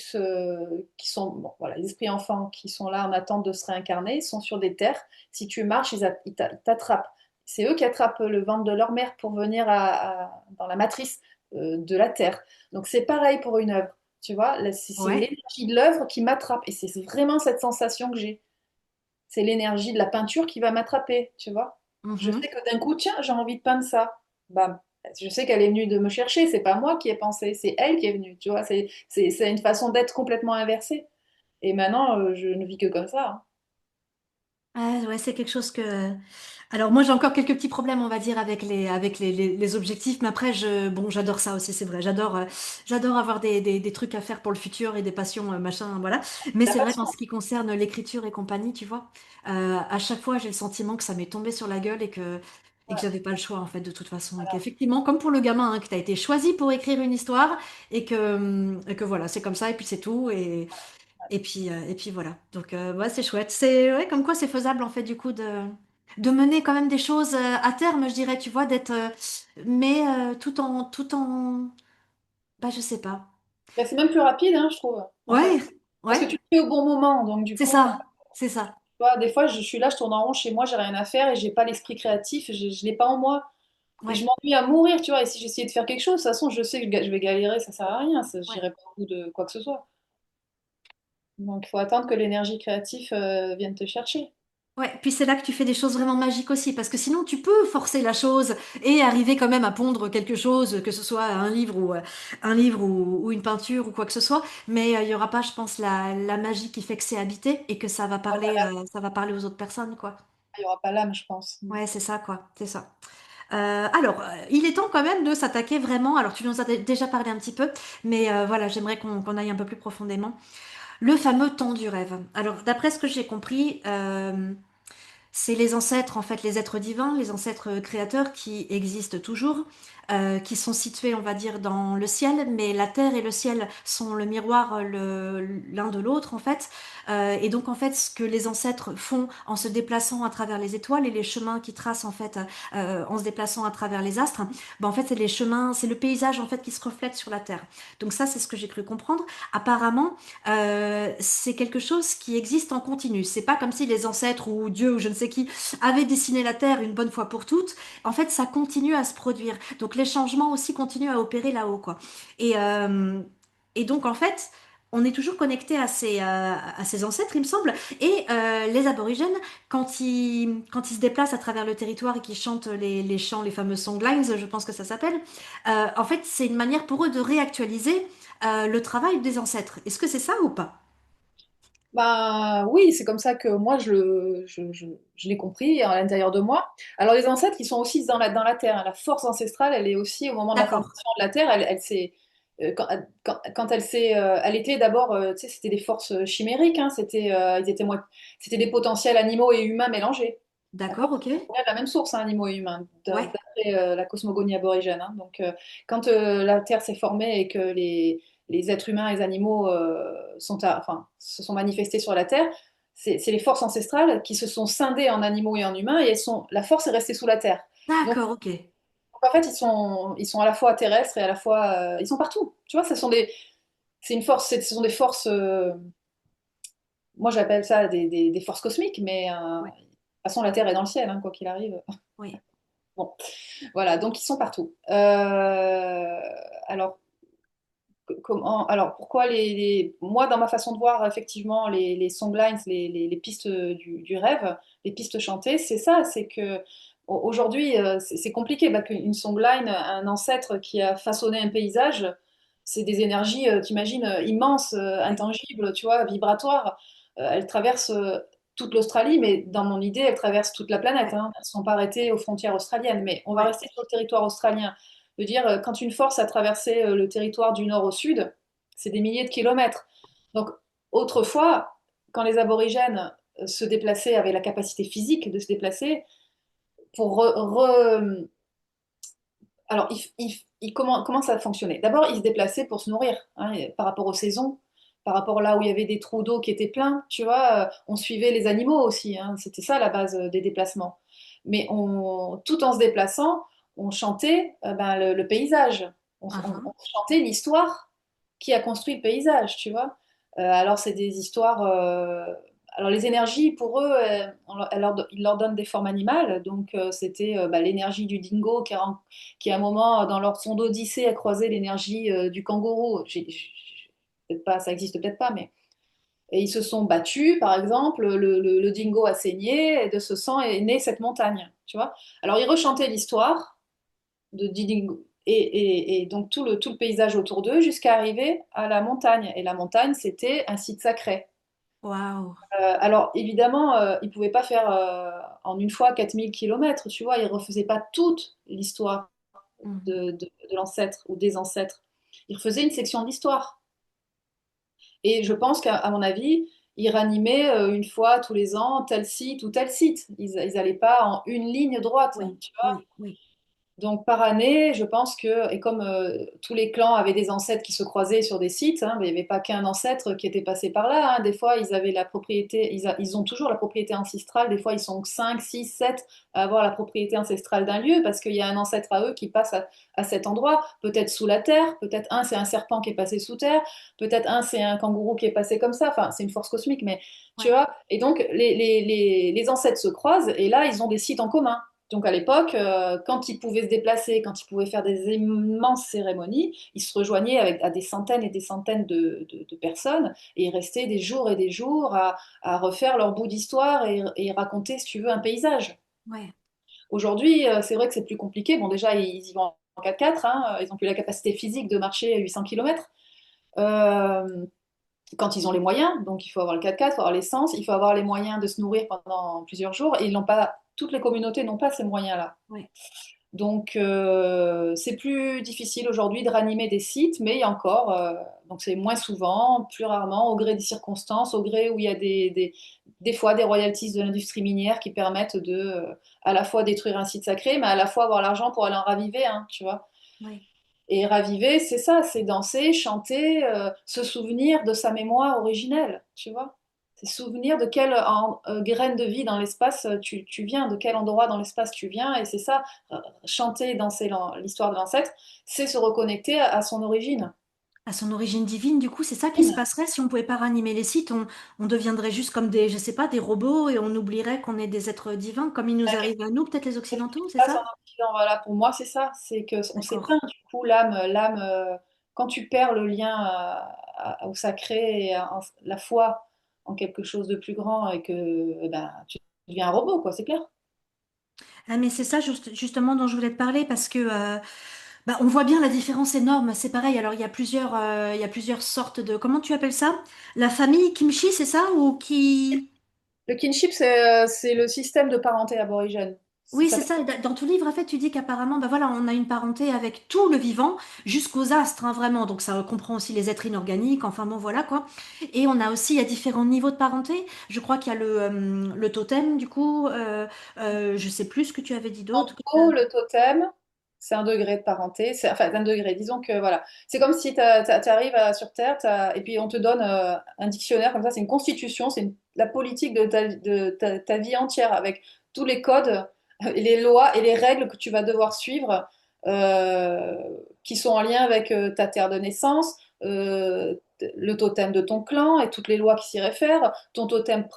qui sont, bon, voilà, les esprits enfants qui sont là en attente de se réincarner, sont sur des terres. Si tu marches, ils t'attrapent. C'est eux qui attrapent le ventre de leur mère pour venir dans la matrice de la terre. Donc c'est pareil pour une œuvre. Tu vois, là, c'est Ouais. l'énergie de l'œuvre qui m'attrape. Et c'est vraiment cette sensation que j'ai. C'est l'énergie de la peinture qui va m'attraper, tu vois. Je Mhm. sais que d'un coup, tiens, j'ai envie de peindre ça. Bam. Je sais qu'elle est venue de me chercher, c'est pas moi qui ai pensé, c'est elle qui est venue, tu vois. C'est une façon d'être complètement inversée. Et maintenant, je ne vis que comme ça, hein. Ah, ouais, c'est quelque chose que. Alors moi j'ai encore quelques petits problèmes, on va dire, avec les objectifs, mais après bon, j'adore ça aussi, c'est vrai. J'adore avoir des trucs à faire pour le futur et des passions, machin, voilà. Mais La c'est vrai qu'en passion. ce qui concerne l'écriture et compagnie, tu vois, à chaque fois j'ai le sentiment que ça m'est tombé sur la gueule et que Ouais, j'avais pas le choix en fait de toute façon, et qu'effectivement, comme pour le gamin, hein, que t'as été choisi pour écrire une histoire et que voilà, c'est comme ça et puis c'est tout. Et puis voilà. Donc, ouais, c'est chouette. C'est ouais, comme quoi c'est faisable en fait du coup de mener quand même des choses à terme, je dirais, tu vois, d'être mais tout en bah je sais pas. ben, c'est même plus rapide, hein, je trouve, en Ouais, fait. Parce que ouais, tu le fais au bon moment, donc du c'est coup, ça. C'est ça. tu vois, des fois, je suis là, je tourne en rond chez moi, j'ai rien à faire et j'ai pas l'esprit créatif, je l'ai pas en moi. Et je Ouais, m'ennuie à mourir, tu vois. Et si j'essayais de faire quelque chose, de toute façon, je sais que je vais galérer, ça sert à rien, ouais. j'irai pas au bout de quoi que ce soit. Donc, il faut attendre que l'énergie créative vienne te chercher. Ouais, puis c'est là que tu fais des choses vraiment magiques aussi, parce que sinon tu peux forcer la chose et arriver quand même à pondre quelque chose, que ce soit un livre ou une peinture ou quoi que ce soit, mais il y aura pas, je pense, la magie qui fait que c'est habité et que ça va parler aux autres personnes, quoi. Il n'y aura pas l'âme, je pense. Ouais, c'est ça, quoi, c'est ça. Alors, il est temps quand même de s'attaquer vraiment. Alors, tu nous as déjà parlé un petit peu, mais voilà, j'aimerais qu'on aille un peu plus profondément. Le fameux temps du rêve. Alors, d'après ce que j'ai compris, C'est les ancêtres, en fait, les êtres divins, les ancêtres créateurs qui existent toujours, qui sont situés, on va dire, dans le ciel, mais la terre et le ciel sont le miroir l'un de l'autre, en fait. Et donc, en fait, ce que les ancêtres font en se déplaçant à travers les étoiles et les chemins qu'ils tracent, en fait, en se déplaçant à travers les astres, ben, en fait, c'est les chemins, c'est le paysage, en fait, qui se reflète sur la terre. Donc ça, c'est ce que j'ai cru comprendre. Apparemment, c'est quelque chose qui existe en continu. C'est pas comme si les ancêtres ou Dieu ou je ne sais qui avaient dessiné la Terre une bonne fois pour toutes. En fait, ça continue à se produire. Donc les changements aussi continuent à opérer là-haut, quoi. Et, euh, et donc en fait, on est toujours connecté à ces ancêtres, il me semble. Et les aborigènes, quand ils se déplacent à travers le territoire et qu'ils chantent les chants, les fameux songlines, je pense que ça s'appelle, en fait, c'est une manière pour eux de réactualiser le travail des ancêtres. Est-ce que c'est ça ou pas? Ben oui, c'est comme ça que moi je l'ai compris à l'intérieur de moi. Alors les ancêtres, ils sont aussi dans la terre, hein. La force ancestrale, elle est aussi au moment de la D'accord, formation de la terre. Elle s'est quand elle s'est, elle était d'abord, tu sais, c'était des forces chimériques, hein. C'était des potentiels animaux et humains mélangés. d'accord, D'accord? ok. On vient de la même source, hein, animaux et humains, Ouais, d'après la cosmogonie aborigène, hein. Donc, quand la Terre s'est formée et que les êtres humains et les animaux enfin, se sont manifestés sur la Terre, c'est les forces ancestrales qui se sont scindées en animaux et en humains, et la force est restée sous la Terre. Donc, d'accord, ok. en fait, ils sont à la fois terrestres et à la fois, ils sont partout. Tu vois, c'est une force, ce sont des forces. Moi, j'appelle ça des forces cosmiques, mais de Ouais, toute façon, la Terre est dans le ciel, hein, quoi qu'il arrive. ouais. Bon, voilà, donc ils sont partout. Alors, alors pourquoi moi, dans ma façon de voir, effectivement, les songlines, les pistes du rêve, les pistes chantées, c'est ça, c'est que aujourd'hui, c'est compliqué, parce qu'une songline, un ancêtre qui a façonné un paysage, c'est des énergies, t'imagines, immenses, intangibles, tu vois, vibratoires. Elles traversent toute l'Australie, mais dans mon idée, elles traversent toute la planète, Ouais, hein. Elles ne sont pas arrêtées aux frontières australiennes, mais on va ouais. rester sur le territoire australien, de dire quand une force a traversé le territoire du nord au sud, c'est des milliers de kilomètres. Donc autrefois, quand les aborigènes se déplaçaient, avaient la capacité physique de se déplacer, pour alors comment ça fonctionnait? D'abord, ils se déplaçaient pour se nourrir, hein, par rapport aux saisons, par rapport là où il y avait des trous d'eau qui étaient pleins, tu vois, on suivait les animaux aussi, hein, c'était ça la base des déplacements. Mais tout en se déplaçant, on chantait ben, le paysage, on Uhum. chantait l'histoire qui a construit le paysage, tu vois. Alors c'est des histoires. Alors les énergies, pour eux, ils leur donnent des formes animales. Donc c'était bah, l'énergie du dingo qui à un moment, dans leur son d'Odyssée, a croisé l'énergie du kangourou. Peut-être pas, ça existe peut-être pas, mais et ils se sont battus, par exemple, le dingo a saigné, et de ce sang est née cette montagne, tu vois. Alors ils rechantaient l'histoire de dingo et donc tout le paysage autour d'eux jusqu'à arriver à la montagne. Et la montagne, c'était un site sacré. Waouh. Alors évidemment, ils ne pouvaient pas faire en une fois 4000 kilomètres, tu vois, ils ne refaisaient pas toute l'histoire Mhm. de l'ancêtre ou des ancêtres. Ils refaisaient une section de l'histoire. Et je pense qu'à mon avis, ils ranimaient une fois tous les ans tel site ou tel site. Ils n'allaient pas en une ligne droite, Oui, tu vois. oui, oui. Donc par année, je pense que, et comme tous les clans avaient des ancêtres qui se croisaient sur des sites, hein, mais il n'y avait pas qu'un ancêtre qui était passé par là, hein. Des fois, ils avaient la propriété, ils ont toujours la propriété ancestrale. Des fois, ils sont 5, 6, 7 à avoir la propriété ancestrale d'un lieu parce qu'il y a un ancêtre à eux qui passe à cet endroit. Peut-être sous la terre, peut-être un, c'est un serpent qui est passé sous terre, peut-être un, c'est un kangourou qui est passé comme ça. Enfin, c'est une force cosmique, mais tu Ouais, vois. Et donc, les ancêtres se croisent et là, ils ont des sites en commun. Donc à l'époque, quand ils pouvaient se déplacer, quand ils pouvaient faire des immenses cérémonies, ils se rejoignaient à des centaines et des centaines de personnes et ils restaient des jours et des jours à refaire leur bout d'histoire et raconter, si tu veux, un paysage. ouais. Aujourd'hui, c'est vrai que c'est plus compliqué. Bon, déjà, ils y vont en 4x4, hein, ils n'ont plus la capacité physique de marcher à 800 km. Quand ils ont les moyens, donc il faut avoir le 4x4, il faut avoir l'essence, il faut avoir les moyens de se nourrir pendant plusieurs jours, et ils n'ont pas, toutes les communautés n'ont pas ces moyens-là. Ouais. Donc, c'est plus difficile aujourd'hui de ranimer des sites, mais il y a encore, donc c'est moins souvent, plus rarement, au gré des circonstances, au gré où il y a des fois des royalties de l'industrie minière qui permettent de à la fois détruire un site sacré, mais à la fois avoir l'argent pour aller en raviver, hein, tu vois. Oui. Et raviver, c'est ça, c'est danser, chanter, se souvenir de sa mémoire originelle, tu vois. C'est souvenir de quelle graine de vie dans l'espace tu viens, de quel endroit dans l'espace tu viens, et c'est ça, chanter et danser l'histoire de l'ancêtre, c'est se reconnecter à son origine. À son origine divine, du coup, c'est ça qui se passerait si on pouvait pas ranimer les sites, on deviendrait juste comme des, je sais pas, des robots et on oublierait qu'on est des êtres divins, comme il nous arrive à nous, peut-être les C'est ce qui Occidentaux, se c'est passe en ça? Occident, voilà, pour moi c'est ça, c'est que on D'accord. s'éteint du coup l'âme, quand tu perds le lien au sacré et la foi en quelque chose de plus grand et que ben, tu deviens un robot, quoi, c'est clair. Ah, mais c'est ça justement dont je voulais te parler parce que bah, on voit bien la différence énorme. C'est pareil. Alors il y a plusieurs sortes de. Comment tu appelles ça? La famille Kimchi, c'est ça? Ou qui. Le kinship, c'est le système de parenté aborigène. Ça Oui, c'est s'appelle ça. Et dans ton livre, en fait, tu dis qu'apparemment, bah voilà, on a une parenté avec tout le vivant jusqu'aux astres, hein, vraiment. Donc ça comprend aussi les êtres inorganiques. Enfin bon, voilà quoi. Et on a aussi, il y a différents niveaux de parenté. Je crois qu'il y a le totem, du coup. Je sais plus ce que tu avais dit en d'autre. gros, le totem, c'est un degré de parenté, enfin un degré, disons que voilà. C'est comme si tu arrives sur Terre et puis on te donne un dictionnaire comme ça, c'est une constitution, la politique de ta vie entière avec tous les codes et les lois et les règles que tu vas devoir suivre euh, qui sont en lien avec ta terre de naissance, le totem de ton clan et toutes les lois qui s'y réfèrent, ton totem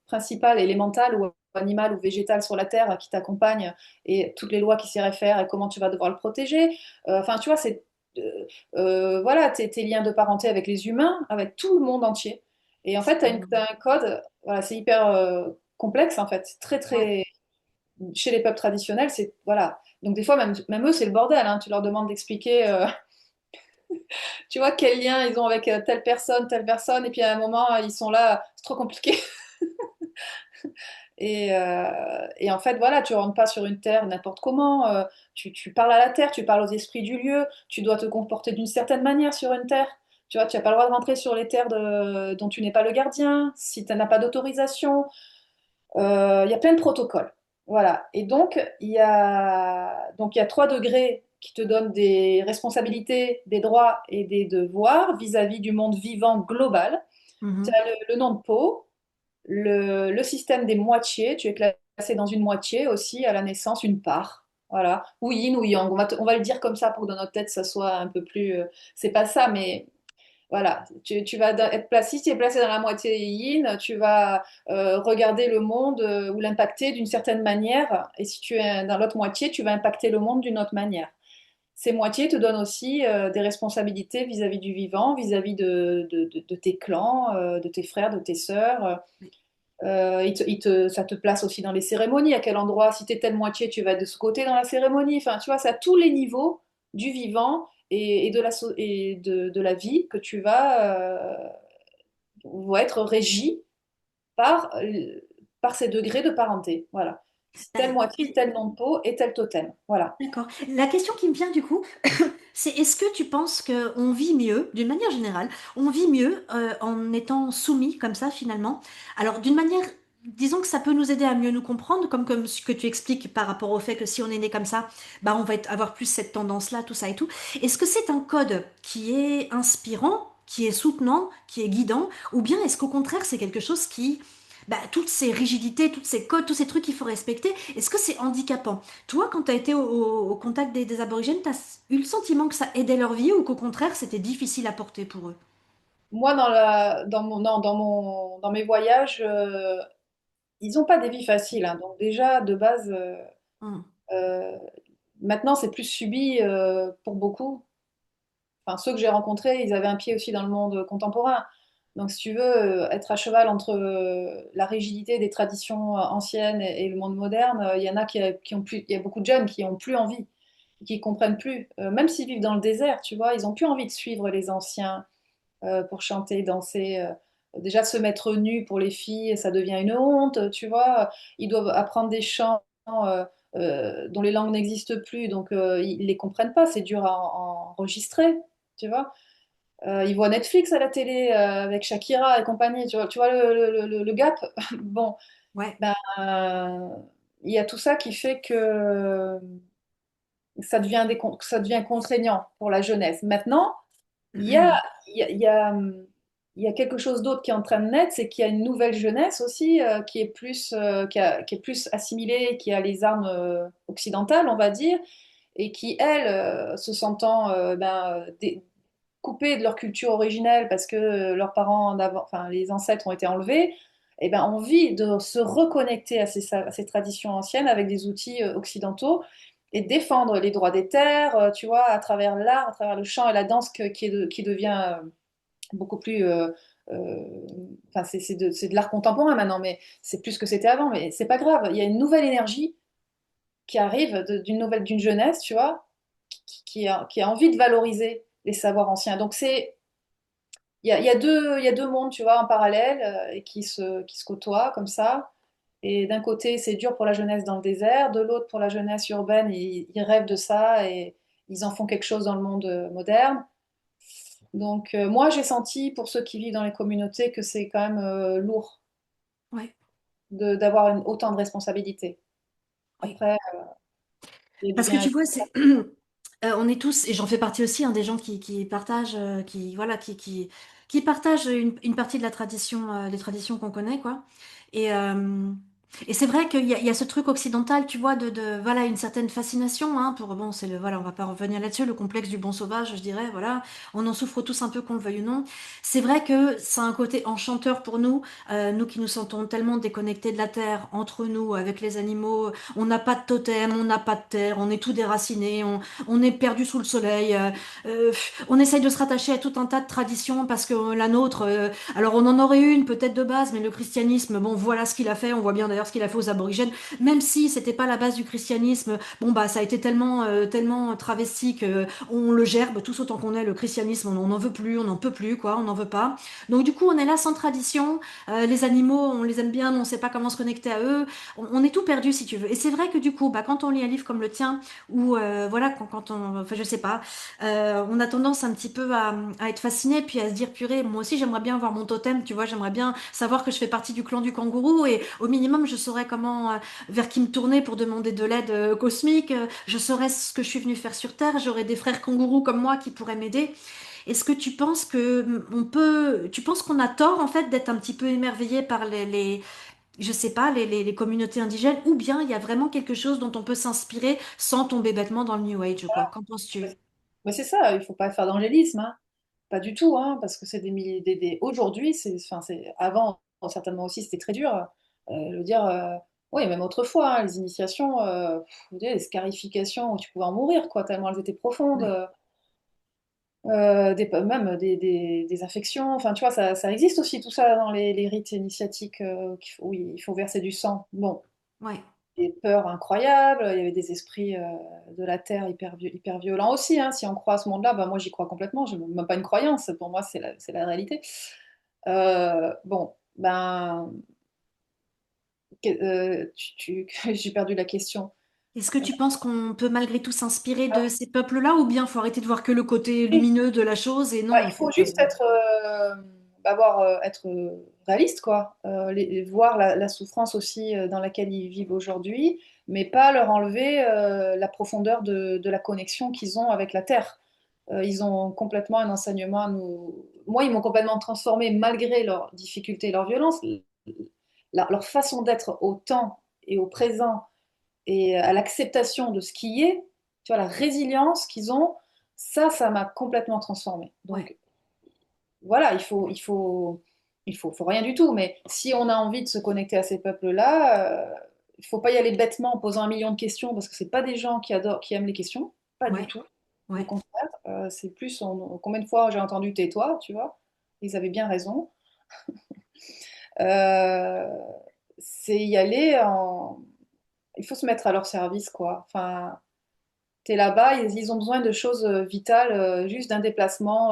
principal, élémental ou animal ou végétal sur la terre qui t'accompagne et toutes les lois qui s'y réfèrent et comment tu vas devoir le protéger. Enfin, tu vois, voilà, tes liens de parenté avec les humains, avec tout le monde entier. Et en fait, t'as un code, voilà, c'est hyper complexe en fait. C'est très, Ouais. très. Chez les peuples traditionnels, c'est. Voilà. Donc, des fois, même eux, c'est le bordel, hein. Tu leur demandes d'expliquer, tu vois, quel lien ils ont avec telle personne, et puis à un moment, ils sont là, c'est trop compliqué. Et en fait, voilà, tu rentres pas sur une terre n'importe comment. Tu parles à la terre, tu parles aux esprits du lieu. Tu dois te comporter d'une certaine manière sur une terre. Tu vois, tu n'as pas le droit de rentrer sur les terres dont tu n'es pas le gardien, si tu n'as pas d'autorisation. Il y a plein de protocoles. Voilà. Et donc, il y a 3 degrés qui te donnent des responsabilités, des droits et des devoirs vis-à-vis du monde vivant global. Tu Mhm. as le nom de peau, le système des moitiés, tu es classé dans une moitié aussi à la naissance, une part. Voilà, ou yin ou yang. On va le dire comme ça pour que dans notre tête ça soit un peu plus. C'est pas ça, mais voilà. Tu vas être placé, si tu es placé dans la moitié yin, tu vas regarder le monde ou l'impacter d'une certaine manière. Et si tu es dans l'autre moitié, tu vas impacter le monde d'une autre manière. Ces moitiés te donnent aussi des responsabilités vis-à-vis du vivant, vis-à-vis de tes clans, de tes frères, de tes sœurs. Ça te place aussi dans les cérémonies, à quel endroit, si tu es telle moitié, tu vas être de ce côté dans la cérémonie. Enfin, tu vois, c'est à tous les niveaux du vivant et de la vie que tu vas être régi par ces degrés de parenté. Voilà. Telle Ben, moitié, tel nom de peau et tel totem. Voilà. d'accord. La question qui me vient du coup, c'est est-ce que tu penses qu'on vit mieux, d'une manière générale, on vit mieux en étant soumis comme ça finalement? Alors d'une manière, disons que ça peut nous aider à mieux nous comprendre, comme ce que tu expliques par rapport au fait que si on est né comme ça, bah on va avoir plus cette tendance-là, tout ça et tout. Est-ce que c'est un code qui est inspirant, qui est soutenant, qui est guidant, ou bien est-ce qu'au contraire c'est quelque chose qui, bah, toutes ces rigidités, toutes ces codes, tous ces trucs qu'il faut respecter, est-ce que c'est handicapant? Toi, quand tu as été au contact des aborigènes, tu as eu le sentiment que ça aidait leur vie ou qu'au contraire, c'était difficile à porter pour eux? Moi, non, dans mes voyages, ils n'ont pas des vies faciles, hein. Donc déjà, de base, Hmm. euh, maintenant, c'est plus subi pour beaucoup. Enfin, ceux que j'ai rencontrés, ils avaient un pied aussi dans le monde contemporain. Donc, si tu veux, être à cheval entre la rigidité des traditions anciennes et le monde moderne, il y en a qui ont plus, il y a beaucoup de jeunes qui ont plus envie, qui comprennent plus. Même s'ils vivent dans le désert, tu vois, ils ont plus envie de suivre les anciens pour chanter, danser. Déjà, se mettre nu pour les filles, ça devient une honte, tu vois. Ils doivent apprendre des chants dont les langues n'existent plus, donc ils ne les comprennent pas, c'est dur à enregistrer, tu vois. Ils voient Netflix à la télé avec Shakira et compagnie. Tu vois le gap? Bon, Ouais. ben, il y a tout ça qui fait que ça devient contraignant pour la jeunesse. Maintenant, il y a, il y a, il y a, il y a quelque chose d'autre qui est en train de naître, c'est qu'il y a une nouvelle jeunesse aussi qui est plus assimilée, qui a les armes occidentales, on va dire, et qui, elles, se sentant coupées de leur culture originelle parce que leurs parents, enfin les ancêtres ont été enlevés, et ben, ont envie de se reconnecter à ces traditions anciennes avec des outils occidentaux et défendre les droits des terres, tu vois, à travers l'art, à travers le chant et la danse qui devient beaucoup plus... euh, Enfin, c'est de l'art contemporain maintenant, mais c'est plus ce que c'était avant, mais c'est pas grave. Il y a une nouvelle énergie qui arrive d'une jeunesse, tu vois, qui a envie de valoriser les savoirs anciens. Donc il y a deux mondes, tu vois, en parallèle et qui se côtoient comme ça. Et d'un côté, c'est dur pour la jeunesse dans le désert, de l'autre, pour la jeunesse urbaine, ils rêvent de ça et ils en font quelque chose dans le monde moderne. Donc, moi, j'ai senti, pour ceux qui vivent dans les communautés, que c'est quand même lourd Ouais. d'avoir autant de responsabilités. Oui. Après, il y a du Parce que bien. tu vois, c'est on est tous, et j'en fais partie aussi, hein, des gens qui partagent, qui voilà, qui partagent une partie de la tradition, des traditions qu'on connaît, quoi. Et et c'est vrai qu'il y a ce truc occidental, tu vois, voilà, une certaine fascination, hein, pour bon, c'est le voilà, on va pas revenir là-dessus, le complexe du bon sauvage, je dirais, voilà, on en souffre tous un peu, qu'on le veuille ou non. C'est vrai que c'est un côté enchanteur pour nous, nous qui nous sentons tellement déconnectés de la terre, entre nous, avec les animaux. On n'a pas de totem, on n'a pas de terre, on est tout déraciné, on est perdu sous le soleil. On essaye de se rattacher à tout un tas de traditions parce que la nôtre, alors on en aurait une peut-être de base, mais le christianisme, bon voilà ce qu'il a fait. On voit bien d'ailleurs ce qu'il a fait aux aborigènes. Même si c'était pas la base du christianisme, bon bah ça a été tellement travesti que on le gerbe tous autant qu'on est. Le christianisme, on n'en veut plus, on n'en peut plus quoi, on n'en veut pas. Donc du coup on est là sans tradition. Les animaux, on les aime bien, mais on sait pas comment se connecter à eux. On est tout perdu si tu veux. Et c'est vrai que du coup, bah, quand on lit un livre comme le tien, ou voilà, quand on, enfin je sais pas, on a tendance un petit peu à être fasciné, puis à se dire purée, moi aussi j'aimerais bien avoir mon totem, tu vois, j'aimerais bien savoir que je fais partie du clan du kangourou, et au minimum je saurais comment, vers qui me tourner pour demander de l'aide cosmique, je saurais ce que je suis venue faire sur Terre, j'aurais des frères kangourous comme moi qui pourraient m'aider. Est-ce que tu penses que tu penses qu'on a tort en fait d'être un petit peu émerveillé par je sais pas, les communautés indigènes, ou bien il y a vraiment quelque chose dont on peut s'inspirer sans tomber bêtement dans le New Age, quoi. Qu'en penses-tu? Mais c'est ça, il faut pas faire d'angélisme, hein. Pas du tout, hein, parce que c'est aujourd'hui, enfin, avant, certainement aussi, c'était très dur. Je veux dire, oui, même autrefois, hein, les initiations, les scarifications où tu pouvais en mourir, quoi, tellement elles étaient profondes. Ouais, Même des infections, enfin, tu vois, ça existe aussi, tout ça, dans les rites initiatiques où il faut verser du sang. Bon, ouais, des peurs incroyables, il y avait des esprits de la terre hyper violents aussi, hein. Si on croit à ce monde-là, bah, moi j'y crois complètement, je même pas une croyance, pour moi c'est la réalité. Bon, ben, j'ai perdu la question. est-ce que tu penses qu'on peut malgré tout s'inspirer de ces peuples-là, ou bien faut arrêter de voir que le côté lumineux de la chose, et Bah, non, en il faut fait, juste être réaliste, quoi. Voir la souffrance aussi dans laquelle ils vivent aujourd'hui, mais pas leur enlever la profondeur de la connexion qu'ils ont avec la Terre. Ils ont complètement un enseignement à nous. Moi, ils m'ont complètement transformé malgré leurs difficultés et leur violence. Leur façon d'être au temps et au présent et à l'acceptation de ce qui est, tu vois, la résilience qu'ils ont, ça m'a complètement transformée. ouais, Donc, voilà, faut rien du tout. Mais si on a envie de se connecter à ces peuples-là, il faut pas y aller bêtement en posant un million de questions parce que c'est pas des gens qui aiment les questions, pas du ouais, tout. Au ouais. contraire, c'est plus combien de fois j'ai entendu tais-toi, tu vois. Ils avaient bien raison. Euh, c'est y aller en. Il faut se mettre à leur service, quoi. Enfin, t'es là-bas, ils ont besoin de choses vitales, juste d'un déplacement,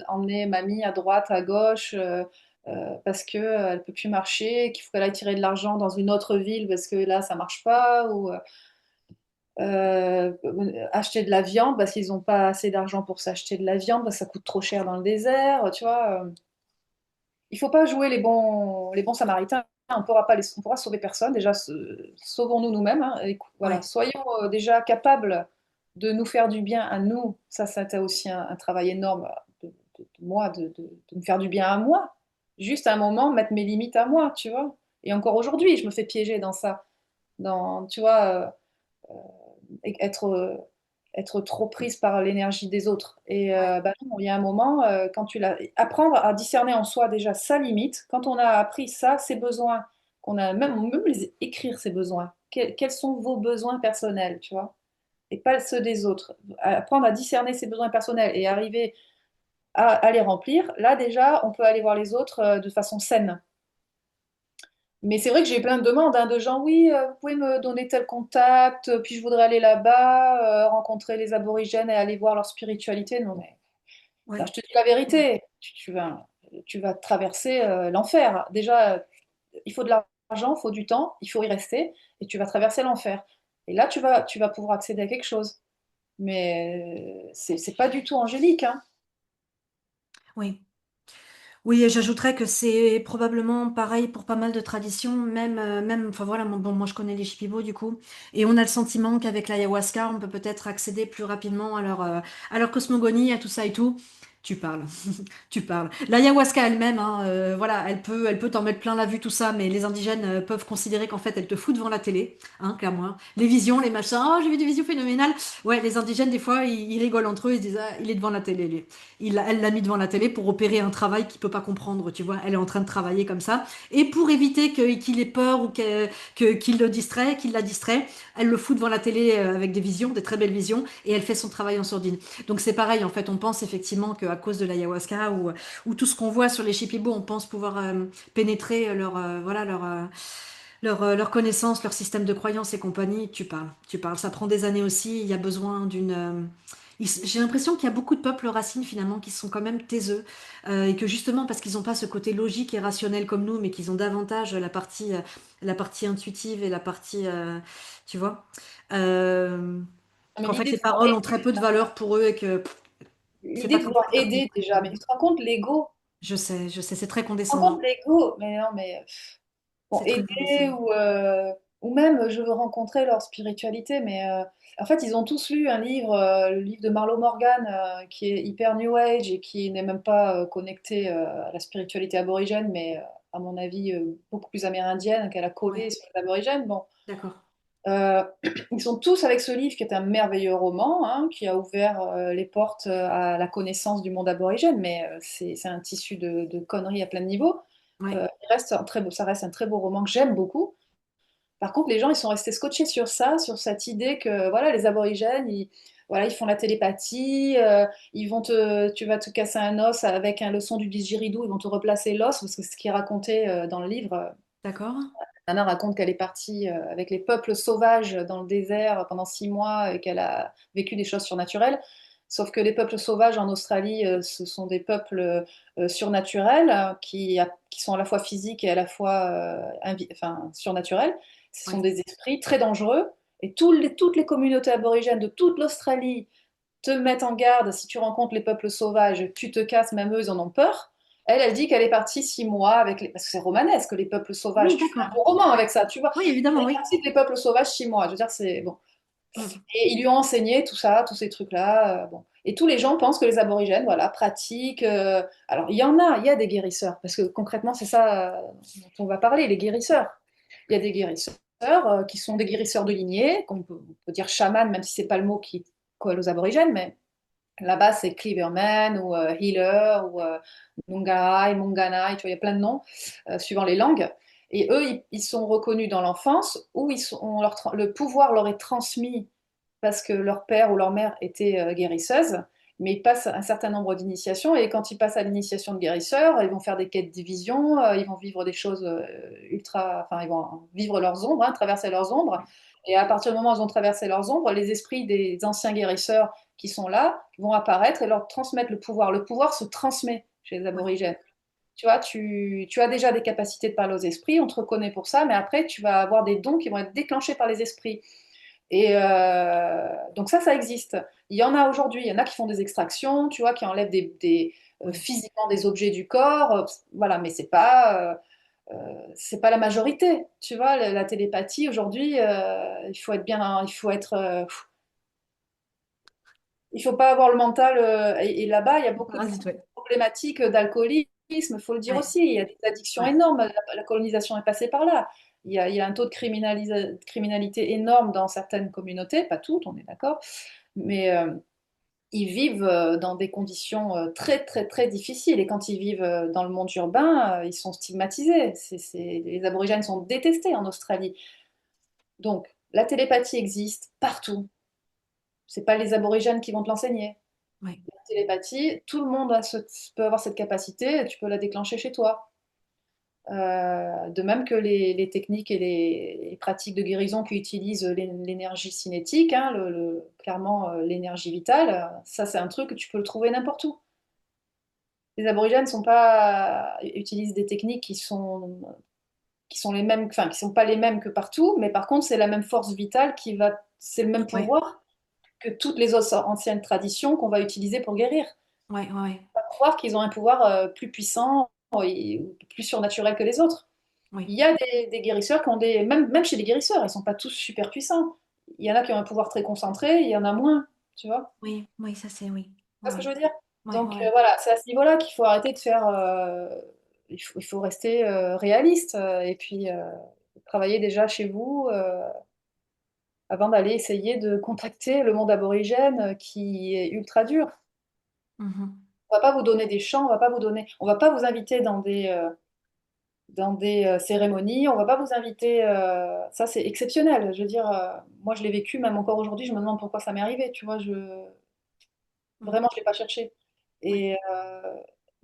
emmener mamie à droite, à gauche, parce que elle peut plus marcher, qu'il faut qu'elle aille tirer de l'argent dans une autre ville parce que là ça marche pas, ou acheter de la viande parce qu'ils n'ont pas assez d'argent pour s'acheter de la viande, parce que ça coûte trop cher dans le désert, tu vois. Il faut pas jouer les bons samaritains. On pourra sauver personne. Déjà, sauvons-nous nous-mêmes, hein. Et voilà, Ouais, soyons déjà capables de nous faire du bien à nous. Ça, c'était aussi un travail énorme de moi, de me faire du bien à moi. Juste à un moment, mettre mes limites à moi, tu vois. Et encore aujourd'hui, je me fais piéger dans ça. Tu vois, être, être trop prise par l'énergie des autres. Et ouais, bah non, il y a un moment, quand tu l'as, apprendre à discerner en soi déjà sa limite, quand on a appris ça, ses besoins, qu'on a même les écrire ses besoins, quels sont vos besoins personnels, tu vois, et pas ceux des autres. Apprendre à discerner ses besoins personnels et arriver à les remplir, là déjà, on peut aller voir les autres de façon saine. Mais c'est vrai que j'ai plein de demandes hein, de gens, oui, vous pouvez me donner tel contact, puis je voudrais aller là-bas, rencontrer les aborigènes et aller voir leur spiritualité. Non, mais là, ouais. je te dis la vérité, tu vas traverser l'enfer. Déjà, il faut de l'argent, il faut du temps, il faut y rester, et tu vas traverser l'enfer. Et là, tu vas pouvoir accéder à quelque chose. Mais c'est pas du tout angélique, hein. Oui. Oui, et j'ajouterais que c'est probablement pareil pour pas mal de traditions, même, enfin voilà, bon, moi je connais les Shipibo du coup, et on a le sentiment qu'avec l'ayahuasca, on peut peut-être accéder plus rapidement à leur cosmogonie, à tout ça et tout. Tu parles, tu parles. L'ayahuasca elle-même, hein, voilà, elle peut t'en mettre plein la vue, tout ça, mais les indigènes peuvent considérer qu'en fait, elle te fout devant la télé, hein, clairement. Les visions, les machins, oh, j'ai vu des visions phénoménales. Ouais, les indigènes, des fois, ils rigolent entre eux, ils se disent, ah, il est devant la télé, lui. Elle l'a mis devant la télé pour opérer un travail qu'il peut pas comprendre, tu vois. Elle est en train de travailler comme ça. Et pour éviter qu'il ait peur ou qu'il le distrait, qu'il la distrait, elle le fout devant la télé avec des visions, des très belles visions, et elle fait son travail en sourdine. Donc c'est pareil, en fait, on pense effectivement qu'à cause de l'ayahuasca ou tout ce qu'on voit sur les Shipibo, on pense pouvoir pénétrer leur connaissance, leur système de croyance et compagnie. Tu parles. Ça prend des années aussi. Il y a besoin j'ai l'impression qu'il y a beaucoup de peuples racines finalement qui sont quand même taiseux et que justement parce qu'ils n'ont pas ce côté logique et rationnel comme nous, mais qu'ils ont davantage la partie intuitive et la partie, tu vois, euh, Mais qu'en fait les paroles ont très peu de valeur pour eux et que c'est pas l'idée de comme vouloir ça que ça aider déjà, mais fonctionne. tu te rends compte l'ego? Je sais, c'est très Tu te rends condescendant. compte l'ego? Mais non, mais bon, C'est très aider condescendant. ou même je veux rencontrer leur spiritualité, mais en fait ils ont tous lu un livre, le livre de Marlo Morgan, qui est hyper New Age et qui n'est même pas connecté à la spiritualité aborigène, mais à mon avis beaucoup plus amérindienne qu'elle a Ouais, collé sur les aborigènes. Bon, d'accord. euh, ils sont tous avec ce livre qui est un merveilleux roman, hein, qui a ouvert les portes à la connaissance du monde aborigène, mais c'est un tissu de conneries à plein de niveaux. Ouais, Ça reste un très beau roman que j'aime beaucoup. Par contre, les gens, ils sont restés scotchés sur ça, sur cette idée que voilà, les aborigènes, voilà, ils font la télépathie, tu vas te casser un os avec un leçon du didgeridoo, ils vont te replacer l'os, parce que c'est ce qui est raconté dans le livre. d'accord. Nana raconte qu'elle est partie avec les peuples sauvages dans le désert pendant 6 mois et qu'elle a vécu des choses surnaturelles. Sauf que les peuples sauvages en Australie, ce sont des peuples surnaturels qui sont à la fois physiques et à la fois enfin, surnaturels. Ce sont Ouais, des esprits très dangereux. Et toutes les communautés aborigènes de toute l'Australie te mettent en garde, si tu rencontres les peuples sauvages, tu te casses, même eux, ils en ont peur. Elle dit qu'elle est partie 6 mois avec parce que c'est romanesque, les peuples sauvages. oui, Tu fais un d'accord. beau roman avec ça, tu vois. Oui, Elle évidemment, est oui. partie avec les peuples sauvages 6 mois. Je veux dire, c'est bon. Mm. Et ils lui ont enseigné tout ça, tous ces trucs-là. Bon. Et tous les gens pensent que les aborigènes, voilà, pratiquent. Alors, il y a des guérisseurs, parce que concrètement, c'est ça dont on va parler, les guérisseurs. Il y a des guérisseurs qui sont des guérisseurs de lignée, on peut dire chaman, même si c'est pas le mot qui colle aux aborigènes, mais là-bas, c'est Cleaverman ou Healer ou Mungai, Munganai, tu vois, il y a plein de noms suivant les langues. Et eux, ils sont reconnus dans l'enfance où le pouvoir leur est transmis parce que leur père ou leur mère était guérisseuse, mais ils passent un certain nombre d'initiations et quand ils passent à l'initiation de guérisseur, ils vont faire des quêtes division, ils vont vivre des choses enfin, ils vont vivre leurs ombres, hein, traverser leurs ombres. Et à partir du moment où ils ont traversé leurs ombres, les esprits des anciens guérisseurs qui sont là vont apparaître et leur transmettre le pouvoir. Le pouvoir se transmet chez les Ouais, aborigènes. Tu vois, tu as déjà des capacités de parler aux esprits, on te reconnaît pour ça, mais après, tu vas avoir des dons qui vont être déclenchés par les esprits. Et donc ça existe. Il y en a aujourd'hui, il y en a qui font des extractions, tu vois, qui enlèvent Oui, physiquement des objets du corps, voilà, mais c'est pas la majorité, tu vois. La télépathie aujourd'hui, il faut pas avoir le mental. Et là-bas, il y a beaucoup de parasite, ouais. problématiques d'alcoolisme, il faut le dire Ouais, aussi. Il y a des addictions ouais. énormes. La colonisation est passée par là. Il y a un taux de criminalité énorme dans certaines communautés, pas toutes, on est d'accord, mais ils vivent dans des conditions très, très, très difficiles. Et quand ils vivent dans le monde urbain, ils sont stigmatisés. Les aborigènes sont détestés en Australie. Donc, la télépathie existe partout. C'est pas les aborigènes qui vont te l'enseigner. Ouais. La télépathie, tout le monde peut avoir cette capacité, tu peux la déclencher chez toi. De même que les techniques et les pratiques de guérison qui utilisent l'énergie cinétique, hein, clairement l'énergie vitale, ça c'est un truc que tu peux le trouver n'importe où. Les aborigènes utilisent des techniques qui sont les mêmes, enfin qui sont pas les mêmes que partout, mais par contre c'est la même force vitale c'est le même Ouais. pouvoir que toutes les autres anciennes traditions qu'on va utiliser pour guérir. Ouais, ouais, ouais. Croire qu'ils ont un pouvoir plus puissant et plus surnaturel que les autres. Oui, Il y a des guérisseurs qui ont même chez les guérisseurs, ils sont pas tous super puissants. Il y en a qui ont un pouvoir très concentré, il y en a moins, tu vois. oui, oui, ça c'est oui. Tu vois ce que je Oui, veux dire? ouais, Donc ouais. voilà, c'est à ce niveau-là qu'il faut arrêter de faire. Il faut rester réaliste et puis travailler déjà chez vous avant d'aller essayer de contacter le monde aborigène qui est ultra dur. Mhm. On va pas vous donner des chants, on va pas vous inviter dans des cérémonies, on va pas vous inviter. Ça, c'est exceptionnel. Je veux dire, moi, je l'ai vécu, même encore aujourd'hui, je me demande pourquoi ça m'est arrivé. Tu vois, Mhm. vraiment, je l'ai pas cherché. Ouais. Et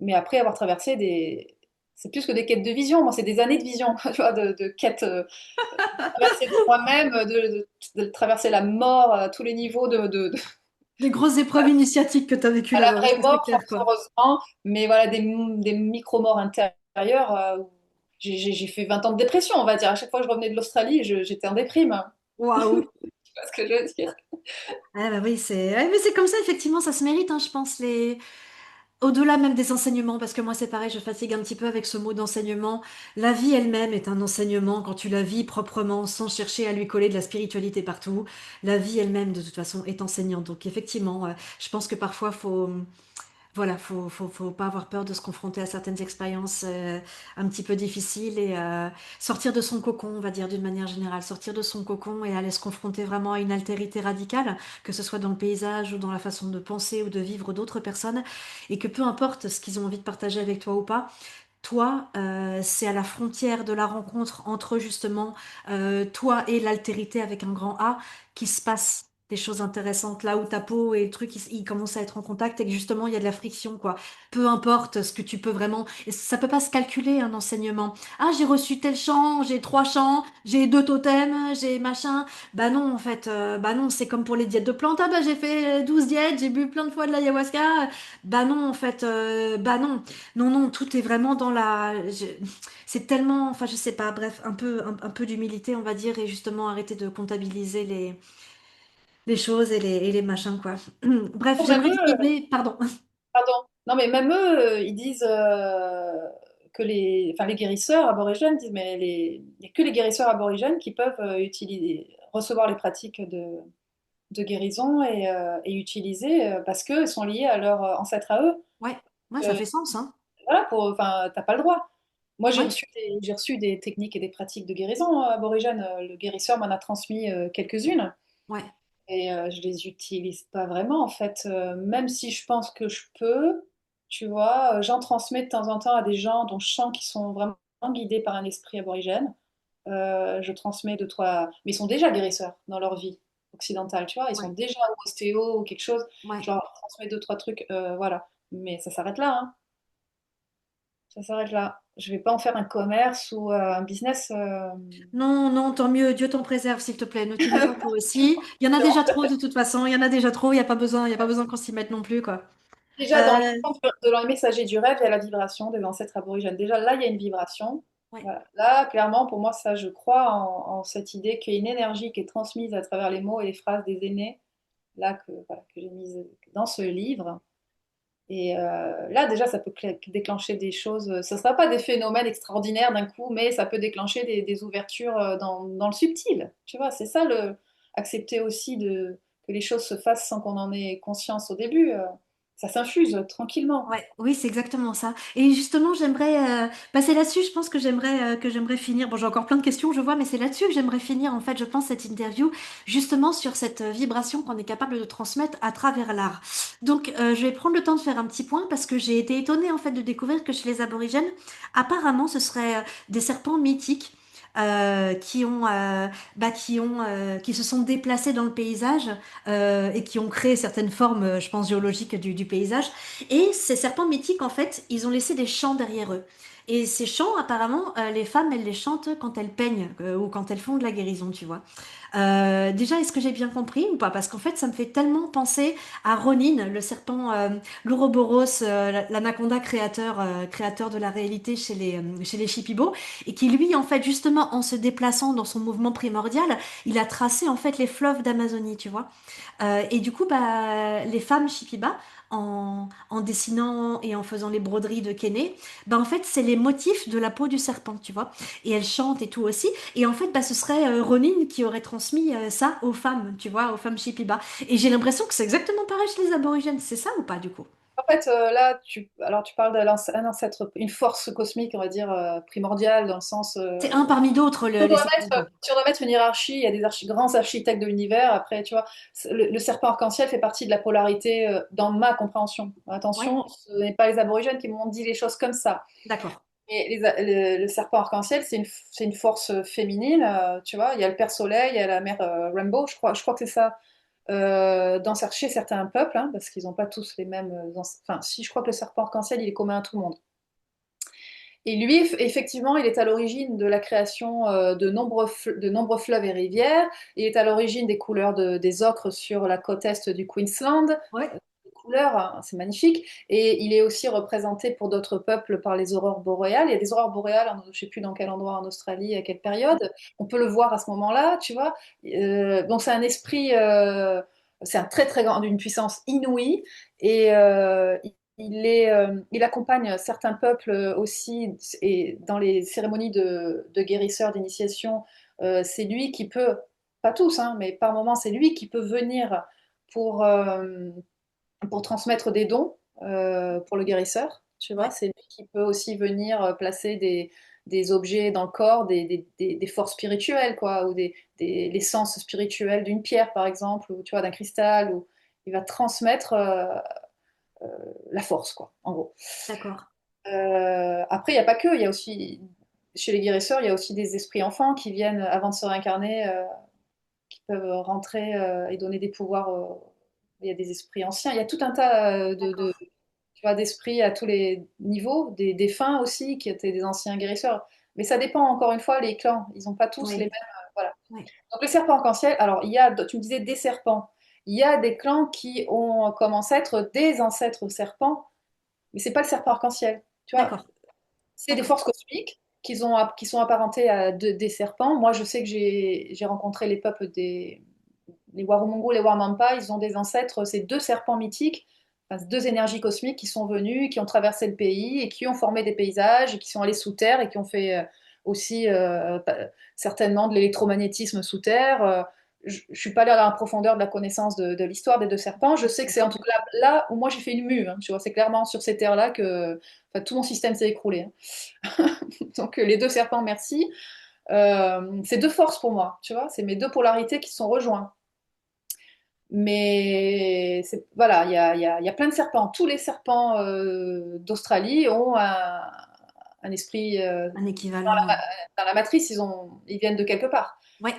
mais après avoir traversé c'est plus que des quêtes de vision. Moi, c'est des années de vision, tu vois, de quêtes, traverser de moi-même, de traverser la mort à tous les niveaux Des grosses épreuves initiatiques que tu as vécues à la là-bas, vraie ça c'est mort, fort clair, quoi. heureusement, mais voilà, des micro-morts intérieures. Où j'ai fait 20 ans de dépression, on va dire. À chaque fois que je revenais de l'Australie, j'étais en déprime. Waouh! Tu vois ce que je veux dire? Ah bah oui, c'est ouais, mais c'est comme ça, effectivement, ça se mérite, hein, je pense, au-delà même des enseignements, parce que moi c'est pareil, je fatigue un petit peu avec ce mot d'enseignement. La vie elle-même est un enseignement quand tu la vis proprement, sans chercher à lui coller de la spiritualité partout. La vie elle-même, de toute façon, est enseignante. Donc effectivement, je pense que parfois voilà, faut pas avoir peur de se confronter à certaines expériences un petit peu difficiles et sortir de son cocon, on va dire d'une manière générale, sortir de son cocon et aller se confronter vraiment à une altérité radicale, que ce soit dans le paysage ou dans la façon de penser ou de vivre d'autres personnes, et que peu importe ce qu'ils ont envie de partager avec toi ou pas, toi, c'est à la frontière de la rencontre entre justement toi et l'altérité avec un grand A qui se passe des choses intéressantes là où ta peau et le truc ils commencent à être en contact et que justement il y a de la friction quoi. Peu importe ce que tu peux vraiment, et ça peut pas se calculer un enseignement. Ah j'ai reçu tel chant, j'ai 3 chants, j'ai 2 totems, j'ai machin. Bah non en fait, bah non c'est comme pour les diètes de plantes. Ah bah j'ai fait 12 diètes, j'ai bu plein de fois de l'ayahuasca. Bah non en fait, bah non. Non, non, tout est vraiment dans c'est tellement, enfin, je sais pas, bref, un peu d'humilité, on va dire, et justement arrêter de comptabiliser les choses et les machins, quoi. Bref, Même j'aimerais eux, terminer, pardon. pardon. Non, mais même eux, ils disent que enfin, les guérisseurs aborigènes disent, mais il n'y a que les guérisseurs aborigènes qui peuvent recevoir les pratiques de guérison et utiliser parce qu'ils sont liés à leurs ancêtres à eux. Ouais, ouais, ça Euh, fait sens, hein. voilà, enfin, t'as pas le droit. Moi, j'ai Ouais, reçu j'ai reçu des techniques et des pratiques de guérison aborigènes. Le guérisseur m'en a transmis quelques-unes ouais, et je les utilise pas vraiment en fait. Même si je pense que je peux, tu vois, j'en transmets de temps en temps à des gens dont je sens qu'ils sont vraiment guidés par un esprit aborigène. Je transmets deux, trois, mais ils sont déjà guérisseurs dans leur vie occidentale, tu vois, ils sont ouais, déjà ostéo ou quelque chose. ouais. Je leur transmets deux, trois trucs, voilà. Mais ça s'arrête là, hein. Ça s'arrête là. Je vais pas en faire un commerce ou un business. Non, non, tant mieux, Dieu t'en préserve, s'il te plaît, ne t'y mets pas toi aussi. Il y en a déjà trop, de toute façon, il y en a déjà trop, il y a pas besoin qu'on s'y mette non plus, quoi. Déjà, dans le Euh, champ de les messagers du rêve, il y a la vibration des ancêtres aborigènes. Déjà, là, il y a une vibration. Ouais. Voilà. Là, clairement, pour moi, ça, je crois en cette idée qu'il y a une énergie qui est transmise à travers les mots et les phrases des aînés, là, voilà, que j'ai mise dans ce livre. Et là, déjà, ça peut déclencher des choses. Ce ne sera pas des phénomènes extraordinaires d'un coup, mais ça peut déclencher des ouvertures dans le subtil. Tu vois, c'est ça accepter aussi que les choses se fassent sans qu'on en ait conscience au début. Ça s'infuse tranquillement. Ouais, oui, c'est exactement ça. Et justement, j'aimerais passer là-dessus. Je pense que j'aimerais finir. Bon, j'ai encore plein de questions, je vois, mais c'est là-dessus que j'aimerais finir. En fait, je pense cette interview justement sur cette vibration qu'on est capable de transmettre à travers l'art. Donc, je vais prendre le temps de faire un petit point parce que j'ai été étonnée en fait de découvrir que chez les aborigènes, apparemment, ce seraient des serpents mythiques. Qui se sont déplacés dans le paysage et qui ont créé certaines formes, je pense, géologiques du paysage. Et ces serpents mythiques, en fait, ils ont laissé des chants derrière eux. Et ces chants, apparemment, les femmes, elles les chantent quand elles peignent ou quand elles font de la guérison, tu vois. Déjà, est-ce que j'ai bien compris ou pas? Parce qu'en fait, ça me fait tellement penser à Ronin, le serpent, l'Ouroboros, l'anaconda créateur de la réalité chez les Shipibo, et qui lui, en fait, justement, en se déplaçant dans son mouvement primordial, il a tracé en fait les fleuves d'Amazonie, tu vois. Et du coup, bah, les femmes Shipiba, en dessinant et en faisant les broderies de Kéné, bah, en fait, c'est les motifs de la peau du serpent, tu vois. Et elles chantent et tout aussi. Et en fait, bah, ce serait Ronin qui aurait transmis ça aux femmes, tu vois, aux femmes Shipiba. Et j'ai l'impression que c'est exactement pareil chez les aborigènes. C'est ça ou pas, du coup? En fait, là, alors tu parles d'un ancêtre, une force cosmique, on va dire, primordiale, dans le sens. C'est un parmi d'autres, les serpents, quoi. Si on doit mettre une hiérarchie, il y a des grands architectes de l'univers. Après, tu vois, le serpent arc-en-ciel fait partie de la polarité dans ma compréhension. Ouais, Attention, ce n'est pas les aborigènes qui m'ont dit les choses comme ça. d'accord. Et le serpent arc-en-ciel, c'est une force féminine. Tu vois, il y a le père soleil, il y a la mère Rainbow, je crois que c'est ça. Chez certains peuples, hein, parce qu'ils n'ont pas tous les mêmes. Enfin, si, je crois que le serpent arc-en-ciel, il est commun à tout le monde. Et lui, effectivement, il est à l'origine de la création de nombreux fleuves et rivières. Il est à l'origine des couleurs des ocres sur la côte est du Queensland. Ouais, Les couleurs, hein, c'est magnifique. Et il est aussi représenté pour d'autres peuples par les aurores boréales. Il y a des aurores boréales, je ne sais plus dans quel endroit en Australie, à quelle période. On peut le voir à ce moment-là, tu vois. Donc c'est un esprit, c'est un très très grand, d'une puissance inouïe. Et il accompagne certains peuples aussi, et dans les cérémonies de guérisseurs, d'initiation, c'est lui qui peut, pas tous, hein, mais par moments, c'est lui qui peut venir pour, euh, pour transmettre des dons pour le guérisseur. Tu vois, ouais, c'est lui qui peut aussi venir placer des objets dans le corps, des forces spirituelles, quoi, ou l'essence spirituelle d'une pierre, par exemple, ou tu vois, d'un cristal, ou il va transmettre la force, quoi, en gros. d'accord. Après, il n'y a pas que, il y a aussi, chez les guérisseurs, il y a aussi des esprits enfants qui viennent, avant de se réincarner, qui peuvent rentrer et donner des pouvoirs. Il y a des esprits anciens, il y a tout un tas D'accord. tu vois, d'esprits à tous les niveaux, des défunts aussi, qui étaient des anciens guérisseurs. Mais ça dépend, encore une fois, les clans, ils n'ont pas tous les Oui, mêmes. Voilà. oui, Donc les serpents arc-en-ciel, alors tu me disais des serpents. Il y a des clans qui ont comme ancêtres des ancêtres serpents, mais c'est pas le serpent arc-en-ciel. Tu vois, d'accord, c'est des d'accord, forces cosmiques qui sont apparentées à des serpents. Moi, je sais que j'ai rencontré les peuples les Warumongol, les Warmampa, ils ont des ancêtres, c'est deux serpents mythiques, enfin, deux énergies cosmiques qui sont venus, qui ont traversé le pays et qui ont formé des paysages, et qui sont allés sous terre et qui ont fait aussi certainement de l'électromagnétisme sous terre. Je ne suis pas allée à la profondeur de la connaissance de l'histoire des deux serpents. Je sais que c'est en d'accord. tout cas là où moi j'ai fait une mue. Hein, tu vois, c'est clairement sur ces terres-là que enfin, tout mon système s'est écroulé. Hein. Donc les deux serpents, merci. C'est deux forces pour moi, tu vois, c'est mes deux polarités qui se sont rejoints. Mais voilà, il y a plein de serpents. Tous les serpents d'Australie ont un esprit Un équivalent. dans la matrice, ils viennent de quelque part. Ouais.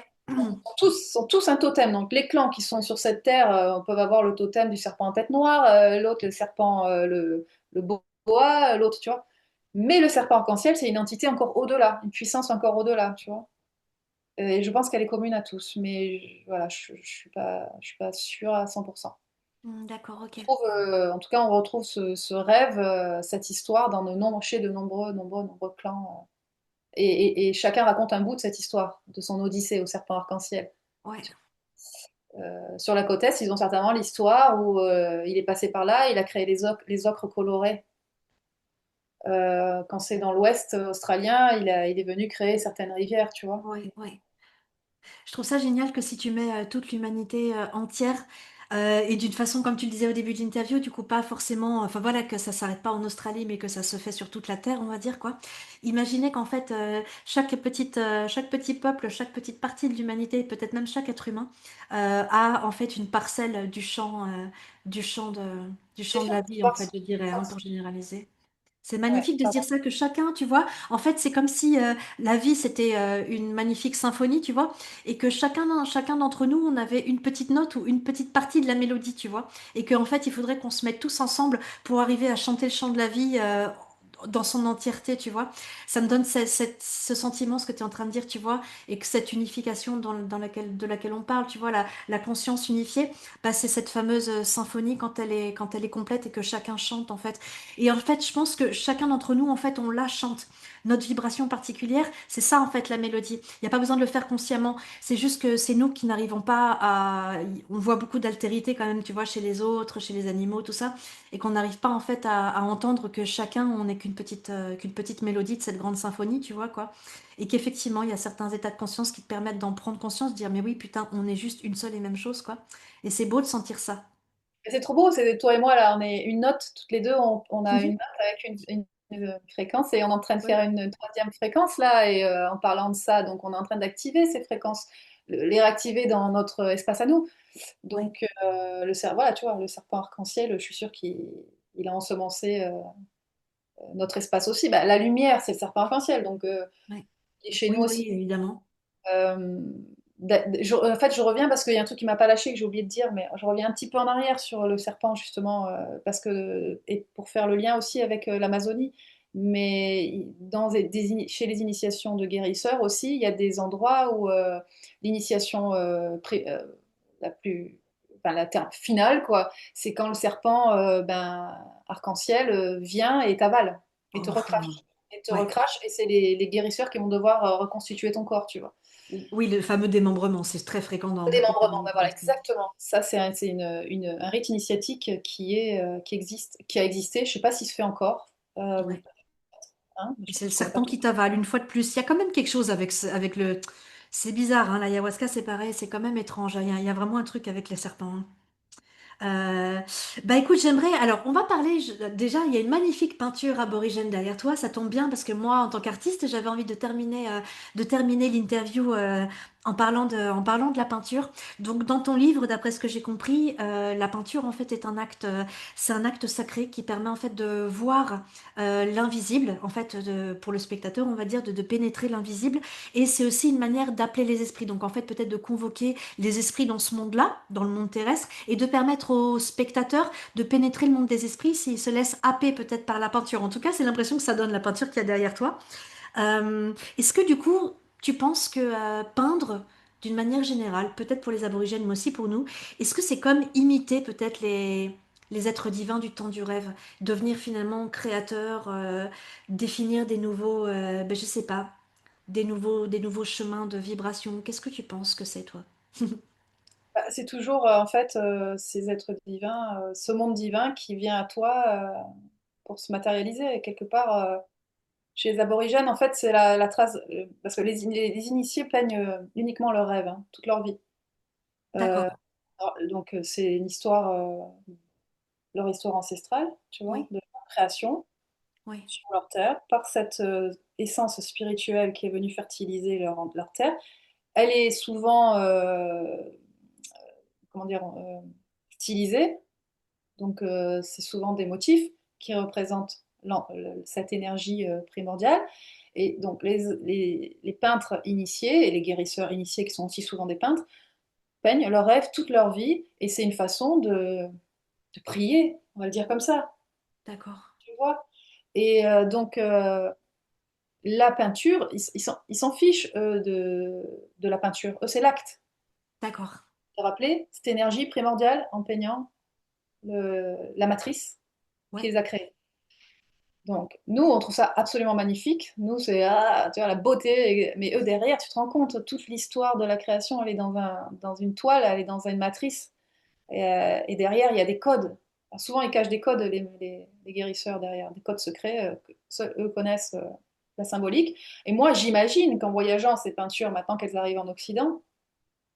Sont tous un totem. Donc les clans qui sont sur cette terre peuvent avoir le totem du serpent en tête noire, l'autre le serpent, le boa, l'autre, tu vois. Mais le serpent arc-en-ciel, c'est une entité encore au-delà, une puissance encore au-delà, tu vois. Et je pense qu'elle est commune à tous, mais voilà, je suis pas sûre à 100%. D'accord, ok. En tout cas, on retrouve ce rêve, cette histoire chez de nombreux clans. et chacun raconte un bout de cette histoire, de son odyssée au serpent arc-en-ciel. Ouais, Sur la côte Est, ils ont certainement l'histoire où il est passé par là, il a créé les ocres colorés. Quand c'est dans l'Ouest australien, il est venu créer certaines rivières, tu vois. ouais, ouais. Je trouve ça génial que si tu mets toute l'humanité entière et d'une façon, comme tu le disais au début de l'interview, du coup pas forcément, enfin voilà, que ça s'arrête pas en Australie, mais que ça se fait sur toute la Terre, on va dire quoi. Imaginez qu'en fait chaque petit peuple, chaque petite partie de l'humanité, peut-être même chaque être humain, a en fait une parcelle du champ de, du C'est champ de sûr. la vie, en fait, je dirais, hein, pour généraliser. C'est Ouais, magnifique de se dire ça, que chacun, tu vois, en fait, c'est comme si la vie, c'était une magnifique symphonie, tu vois, et que chacun d'entre nous, on avait une petite note ou une petite partie de la mélodie, tu vois, et qu'en fait, il faudrait qu'on se mette tous ensemble pour arriver à chanter le chant de la vie dans son entièreté, tu vois. Ça me donne ce sentiment, ce que tu es en train de dire, tu vois, et que cette unification de laquelle on parle, tu vois, la conscience unifiée, bah, c'est cette fameuse symphonie quand elle est complète et que chacun chante, en fait. Et en fait, je pense que chacun d'entre nous, en fait, on la chante. Notre vibration particulière, c'est ça, en fait, la mélodie. Il n'y a pas besoin de le faire consciemment. C'est juste que c'est nous qui n'arrivons pas à... On voit beaucoup d'altérité quand même, tu vois, chez les autres, chez les animaux, tout ça, et qu'on n'arrive pas, en fait, à entendre que chacun, on n'est qu'une petite mélodie de cette grande symphonie, tu vois, quoi. Et qu'effectivement, il y a certains états de conscience qui te permettent d'en prendre conscience, de dire, mais oui, putain, on est juste une seule et même chose, quoi. Et c'est beau de sentir ça. et c'est trop beau, c'est toi et moi là, on est une note, toutes les deux, on a une Mhm. note avec une fréquence et on est en train de faire Ouais, une troisième fréquence là, et en parlant de ça, donc on est en train d'activer ces fréquences, les réactiver dans notre espace à nous. ouais. Donc voilà, tu vois, le serpent arc-en-ciel, je suis sûre qu'il a ensemencé notre espace aussi. Bah, la lumière, c'est le serpent arc-en-ciel, donc Ouais. il est chez nous Oui, oui, aussi. évidemment. Euh, en fait, je reviens parce qu'il y a un truc qui m'a pas lâché que j'ai oublié de dire, mais je reviens un petit peu en arrière sur le serpent justement, parce que et pour faire le lien aussi avec l'Amazonie. Mais chez les initiations de guérisseurs aussi, il y a des endroits où l'initiation la plus, enfin la terme finale quoi, c'est quand le serpent arc-en-ciel vient et t'avale et te recrache. Oh, Et te ouais. recrache, et c'est les guérisseurs qui vont devoir reconstituer ton corps, tu vois. Oui, le fameux démembrement, c'est très fréquent dans beaucoup de Démembrement, ben voilà, méditations. exactement. Ça, c'est un rite initiatique qui a existé. Je sais pas s'il se fait encore. Ouais. Hein, Et c'est le je connais pas serpent tout. qui t'avale, une fois de plus. Il y a quand même quelque chose avec le... C'est bizarre, hein, l'ayahuasca, c'est pareil, c'est quand même étrange. Il y a vraiment un truc avec les serpents, hein. Euh, Bah écoute, j'aimerais. Alors, on va parler. Déjà, il y a une magnifique peinture aborigène derrière toi. Ça tombe bien parce que moi, en tant qu'artiste, j'avais envie de terminer l'interview en parlant de la peinture. Donc, dans ton livre, d'après ce que j'ai compris, la peinture en fait est un acte. C'est un acte sacré qui permet en fait de voir l'invisible. En fait, pour le spectateur, on va dire de pénétrer l'invisible. Et c'est aussi une manière d'appeler les esprits. Donc, en fait, peut-être de convoquer les esprits dans ce monde-là, dans le monde terrestre et de permettre aux spectateurs de pénétrer le monde des esprits s'ils se laissent happer peut-être par la peinture. En tout cas, c'est l'impression que ça donne la peinture qu'il y a derrière toi. Est-ce que du coup, tu penses que peindre, d'une manière générale, peut-être pour les aborigènes, mais aussi pour nous, est-ce que c'est comme imiter peut-être les êtres divins du temps du rêve, devenir finalement créateur, définir des nouveaux, je sais pas, des nouveaux chemins de vibration. Qu'est-ce que tu penses que c'est, toi? Bah, c'est toujours en fait ces êtres divins, ce monde divin qui vient à toi pour se matérialiser. Et quelque part, chez les aborigènes, en fait, c'est la trace, parce que les initiés peignent uniquement leurs rêves, hein, toute leur vie. D'accord. Donc c'est une histoire, leur histoire ancestrale, tu vois, Oui, de leur création oui. sur leur terre, par cette essence spirituelle qui est venue fertiliser leur terre. Elle est souvent, comment dire, stylisée, donc c'est souvent des motifs qui représentent cette énergie primordiale. Et donc les peintres initiés et les guérisseurs initiés, qui sont aussi souvent des peintres, peignent leurs rêves toute leur vie, et c'est une façon de prier, on va le dire comme ça, D'accord. tu vois. Et donc, la peinture, ils s'en fichent de la peinture. Eux, c'est l'acte. D'accord. Te rappeler cette énergie primordiale en peignant la matrice qui Ouais. les a créés. Donc, nous, on trouve ça absolument magnifique. Nous, c'est ah, tu vois, la beauté. Mais eux, derrière, tu te rends compte, toute l'histoire de la création, elle est dans une toile, elle est dans une matrice. Et derrière, il y a des codes. Alors, souvent, ils cachent des codes, les guérisseurs, derrière, des codes secrets que seuls eux connaissent la symbolique. Et moi, j'imagine qu'en voyageant ces peintures, maintenant qu'elles arrivent en Occident,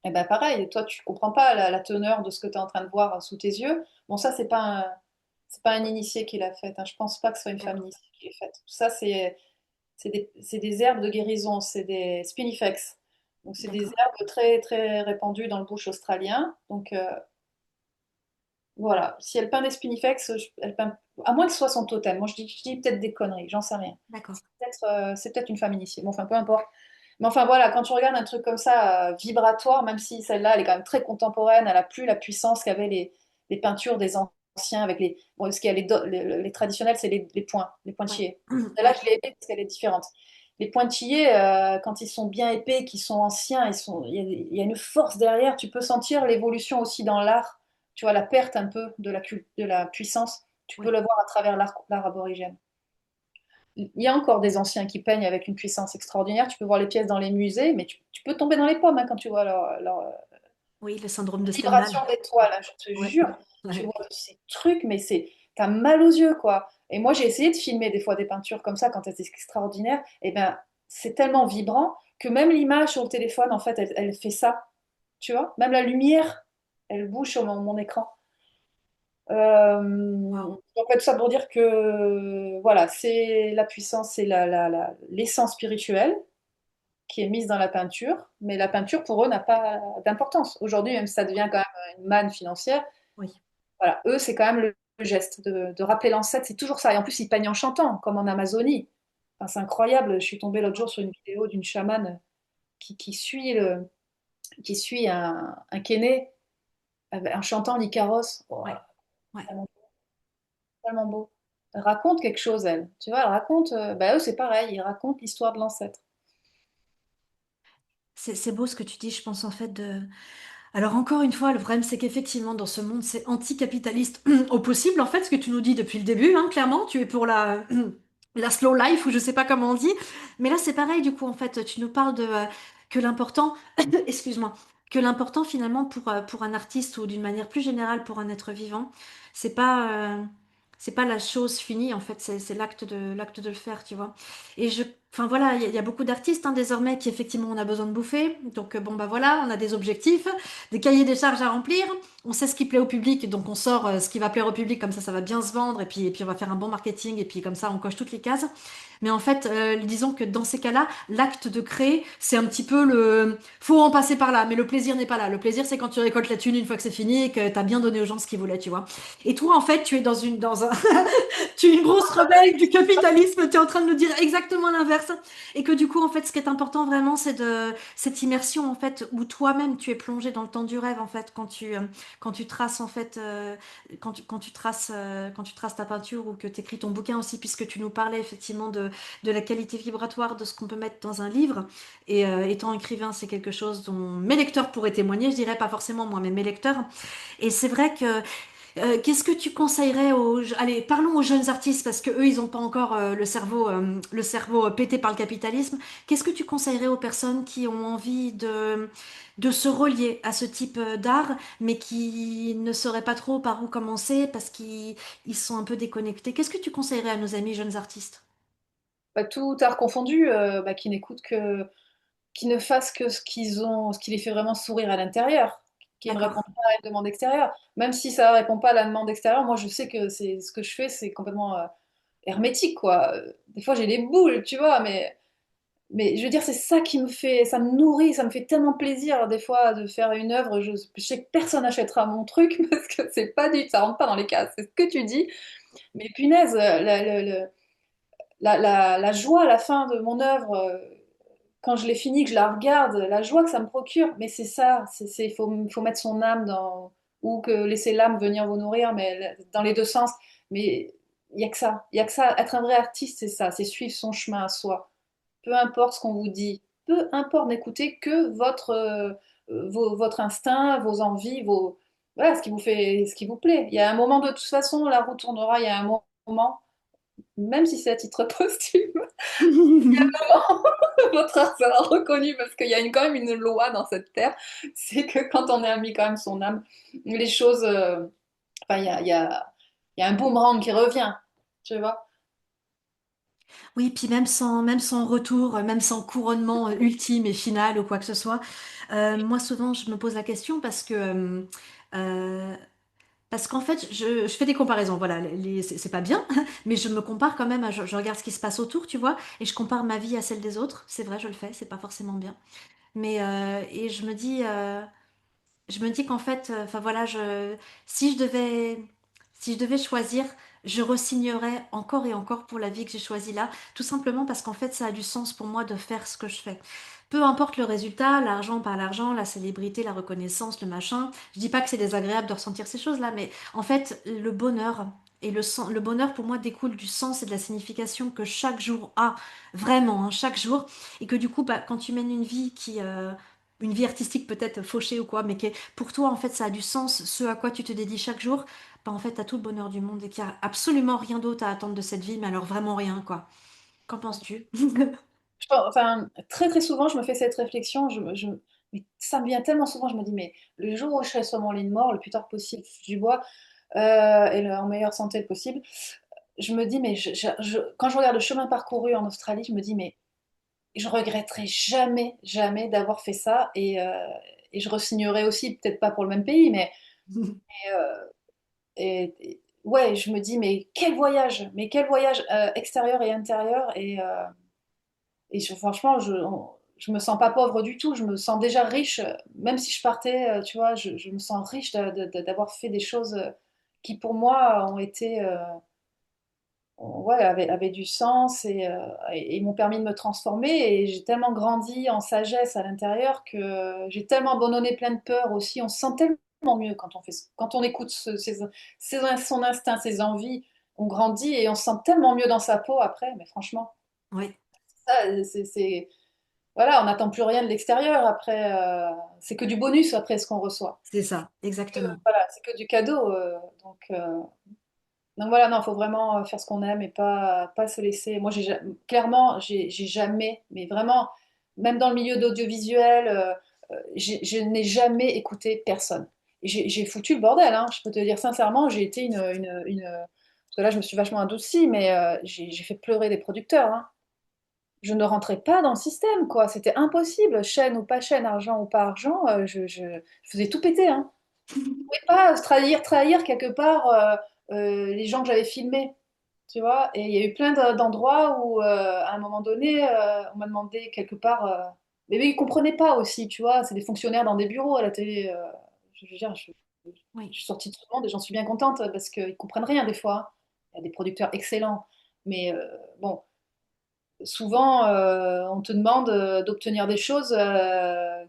et ben pareil, toi, tu comprends pas la teneur de ce que tu es en train de voir sous tes yeux. Bon, ça, c'est pas un initié qui l'a fait, hein. Je pense pas que ce soit une femme D'accord, initiée qui l'ait faite. Tout ça, c'est des herbes de guérison, c'est des spinifex. Donc, c'est des d'accord, herbes très, très répandues dans le bush australien. Donc, voilà. Si elle peint des spinifex, elle peint, à moins que ce soit son totem. Moi, je dis peut-être des conneries, j'en sais rien. d'accord. C'est peut-être une femme initiée. Bon, enfin, peu importe. Mais enfin, voilà, quand tu regardes un truc comme ça, vibratoire, même si celle-là, elle est quand même très contemporaine, elle a plus la puissance qu'avaient les peintures des anciens avec les. Bon, ce qu'il y a les traditionnels, c'est les Ouais, pointillés. Celle-là, ouais, je l'ai aimée parce qu'elle est différente. Les pointillés, quand ils sont bien épais, qui sont anciens, il y a une force derrière. Tu peux sentir l'évolution aussi dans l'art. Tu vois, la perte un peu de la puissance. Tu peux ouais. le voir à travers l'art aborigène. Il y a encore des anciens qui peignent avec une puissance extraordinaire. Tu peux voir les pièces dans les musées, mais tu peux tomber dans les pommes hein, quand tu vois leur Oui, le syndrome de vibration Stendhal. d'étoiles, hein, je te Ouais, jure. Tu ouais. vois ces trucs, mais t'as mal aux yeux, quoi. Et moi, j'ai essayé de filmer des fois des peintures comme ça quand elles étaient extraordinaires. Et ben, c'est tellement vibrant que même l'image sur le téléphone, en fait, elle fait ça. Tu vois, même la lumière, elle bouge sur mon écran. Waouh. En fait, tout ça pour dire que voilà, c'est la puissance, c'est l'essence spirituelle qui est mise dans la peinture, mais la peinture pour eux n'a pas d'importance. Aujourd'hui, même si ça devient quand même une manne financière, Oui. voilà, eux, c'est quand même le geste de rappeler l'ancêtre, c'est toujours ça. Et en plus, ils peignent en chantant, comme en Amazonie. Enfin, c'est incroyable. Je suis tombée l'autre jour sur une vidéo d'une chamane qui suit, qui suit un kéné en chantant l'Icaros. Oh, Ouais, ouais. tellement, tellement beau. Elle raconte quelque chose, elle. Tu vois, elle raconte. Bah, eux, c'est pareil, ils racontent l'histoire de l'ancêtre. C'est beau ce que tu dis, je pense en fait de... Alors encore une fois, le problème c'est qu'effectivement dans ce monde c'est anticapitaliste au possible en fait, ce que tu nous dis depuis le début, hein, clairement, tu es pour la, la slow life ou je sais pas comment on dit, mais là c'est pareil du coup en fait, tu nous parles de que l'important, excuse-moi, que l'important finalement pour un artiste ou d'une manière plus générale pour un être vivant, c'est pas la chose finie en fait, c'est l'acte de le faire, tu vois. Et je Enfin voilà, il y a beaucoup d'artistes hein, désormais qui effectivement on a besoin de bouffer. Donc bon bah voilà, on a des objectifs, des cahiers des charges à remplir. On sait ce qui plaît au public, donc on sort ce qui va plaire au public, comme ça va bien se vendre et puis on va faire un bon marketing et puis comme ça on coche toutes les cases. Mais en fait, disons que dans ces cas-là, l'acte de créer, c'est un petit peu le... Faut en passer par là, mais le plaisir n'est pas là. Le plaisir, c'est quand tu récoltes la thune une fois que c'est fini et que t'as bien donné aux gens ce qu'ils voulaient, tu vois. Et toi, en fait, tu es dans un, tu es une grosse rebelle du capitalisme, tu es en train de nous dire exactement l'inverse. Et que du coup, en fait, ce qui est important vraiment, c'est de cette immersion, en fait, où toi-même, tu es plongé dans le temps du rêve, en fait, quand tu traces, en fait, quand tu traces ta peinture ou que tu écris ton bouquin aussi, puisque tu nous parlais effectivement de la qualité vibratoire de ce qu'on peut mettre dans un livre. Et étant écrivain, c'est quelque chose dont mes lecteurs pourraient témoigner, je dirais pas forcément moi, mais mes lecteurs. Et c'est vrai que qu'est-ce que tu conseillerais aux... Allez, parlons aux jeunes artistes parce que eux, ils n'ont pas encore le cerveau pété par le capitalisme. Qu'est-ce que tu conseillerais aux personnes qui ont envie de se relier à ce type d'art, mais qui ne sauraient pas trop par où commencer parce qu'ils sont un peu déconnectés? Qu'est-ce que tu conseillerais à nos amis jeunes artistes? Bah, tout art confondu, bah, qui ne fassent que ce qui les fait vraiment sourire à l'intérieur, qui ne D'accord. répondent pas à une demande extérieure. Même si ça ne répond pas à la demande extérieure, moi je sais que c'est ce que je fais, c'est complètement hermétique, quoi. Des fois j'ai des boules, tu vois, mais je veux dire, c'est ça qui me fait, ça me nourrit, ça me fait tellement plaisir des fois de faire une œuvre. Je sais que personne n'achètera mon truc parce que c'est pas du, ça rentre pas dans les cases. C'est ce que tu dis. Mais punaise, la joie à la fin de mon œuvre, quand je l'ai finie, que je la regarde, la joie que ça me procure, mais c'est ça, faut mettre son âme dans, ou que laisser l'âme venir vous nourrir, mais dans les deux sens. Mais il y a que ça, il y a que ça. Être un vrai artiste, c'est ça, c'est suivre son chemin à soi. Peu importe ce qu'on vous dit, peu importe, n'écoutez que votre instinct, vos envies, voilà, ce qui vous plaît. Il y a un moment de toute façon, la roue tournera, il y a un moment, même si c'est à titre posthume, votre art sera reconnu parce qu'il y a quand même une loi dans cette terre, c'est que quand on a mis quand même son âme, les choses, enfin, il y a un boomerang qui revient, tu vois. Oui, puis même sans retour, même sans couronnement ultime et final ou quoi que ce soit, moi souvent je me pose la question euh, parce qu'en fait je fais des comparaisons. Voilà, c'est pas bien, mais je me compare quand même. Je regarde ce qui se passe autour, tu vois, et je compare ma vie à celle des autres. C'est vrai, je le fais, c'est pas forcément bien, mais et je me dis qu'en fait, enfin voilà, si je devais, si je devais choisir, je resignerais encore et encore pour la vie que j'ai choisie là, tout simplement parce qu'en fait, ça a du sens pour moi de faire ce que je fais. Peu importe le résultat, l'argent, pas l'argent, la célébrité, la reconnaissance, le machin. Je dis pas que c'est désagréable de ressentir ces choses-là, mais en fait, le bonheur et le bonheur pour moi découle du sens et de la signification que chaque jour a, vraiment, hein, chaque jour, et que du coup, bah, quand tu mènes une vie une vie artistique peut-être fauchée ou quoi, mais qui pour toi, en fait, ça a du sens, ce à quoi tu te dédies chaque jour, bah, en fait, t'as tout le bonheur du monde et qu'il n'y a absolument rien d'autre à attendre de cette vie, mais alors vraiment rien, quoi. Qu'en penses-tu? Enfin, très très souvent, je me fais cette réflexion, mais ça me vient tellement souvent, je me dis, mais le jour où je serai sur mon lit de mort, le plus tard possible, du bois, en meilleure santé possible, je me dis, mais quand je regarde le chemin parcouru en Australie, je me dis, mais je regretterai jamais, jamais d'avoir fait ça. Et je resignerai aussi, peut-être pas pour le même pays, euh, ouais, je me dis, mais quel voyage extérieur et intérieur. Franchement, je me sens pas pauvre du tout, je me sens déjà riche, même si je partais, tu vois, je me sens riche d'avoir fait des choses qui pour moi ont été, ouais, avaient du sens et m'ont permis de me transformer. Et j'ai tellement grandi en sagesse à l'intérieur que j'ai tellement abandonné plein de peurs aussi. On se sent tellement mieux quand on fait, quand on écoute son instinct, ses envies. On grandit et on se sent tellement mieux dans sa peau après. Mais franchement, Oui, ça, voilà, on n'attend plus rien de l'extérieur après. C'est que du bonus après ce qu'on reçoit. c'est ça, exactement. Voilà, c'est que du cadeau. Donc voilà, non, il faut vraiment faire ce qu'on aime et pas se laisser. Moi, clairement, j'ai jamais, mais vraiment, même dans le milieu d'audiovisuel, je n'ai jamais écouté personne. Et j'ai foutu le bordel, hein. Je peux te dire sincèrement, j'ai été parce que là, je me suis vachement adoucie, mais j'ai fait pleurer des producteurs, hein. Je ne rentrais pas dans le système, quoi. C'était impossible. Chaîne ou pas chaîne, argent ou pas argent, je faisais tout péter, hein. Pas trahir quelque part les gens que j'avais filmés, tu vois. Et il y a eu plein d'endroits où, à un moment donné, on m'a demandé quelque part. Mais ils comprenaient pas aussi, tu vois. C'est des fonctionnaires dans des bureaux à la télé. Je veux dire, Oui. je suis sortie de ce monde et j'en suis bien contente parce qu'ils comprennent rien des fois, hein. Il y a des producteurs excellents. Mais bon, souvent, on te demande d'obtenir des choses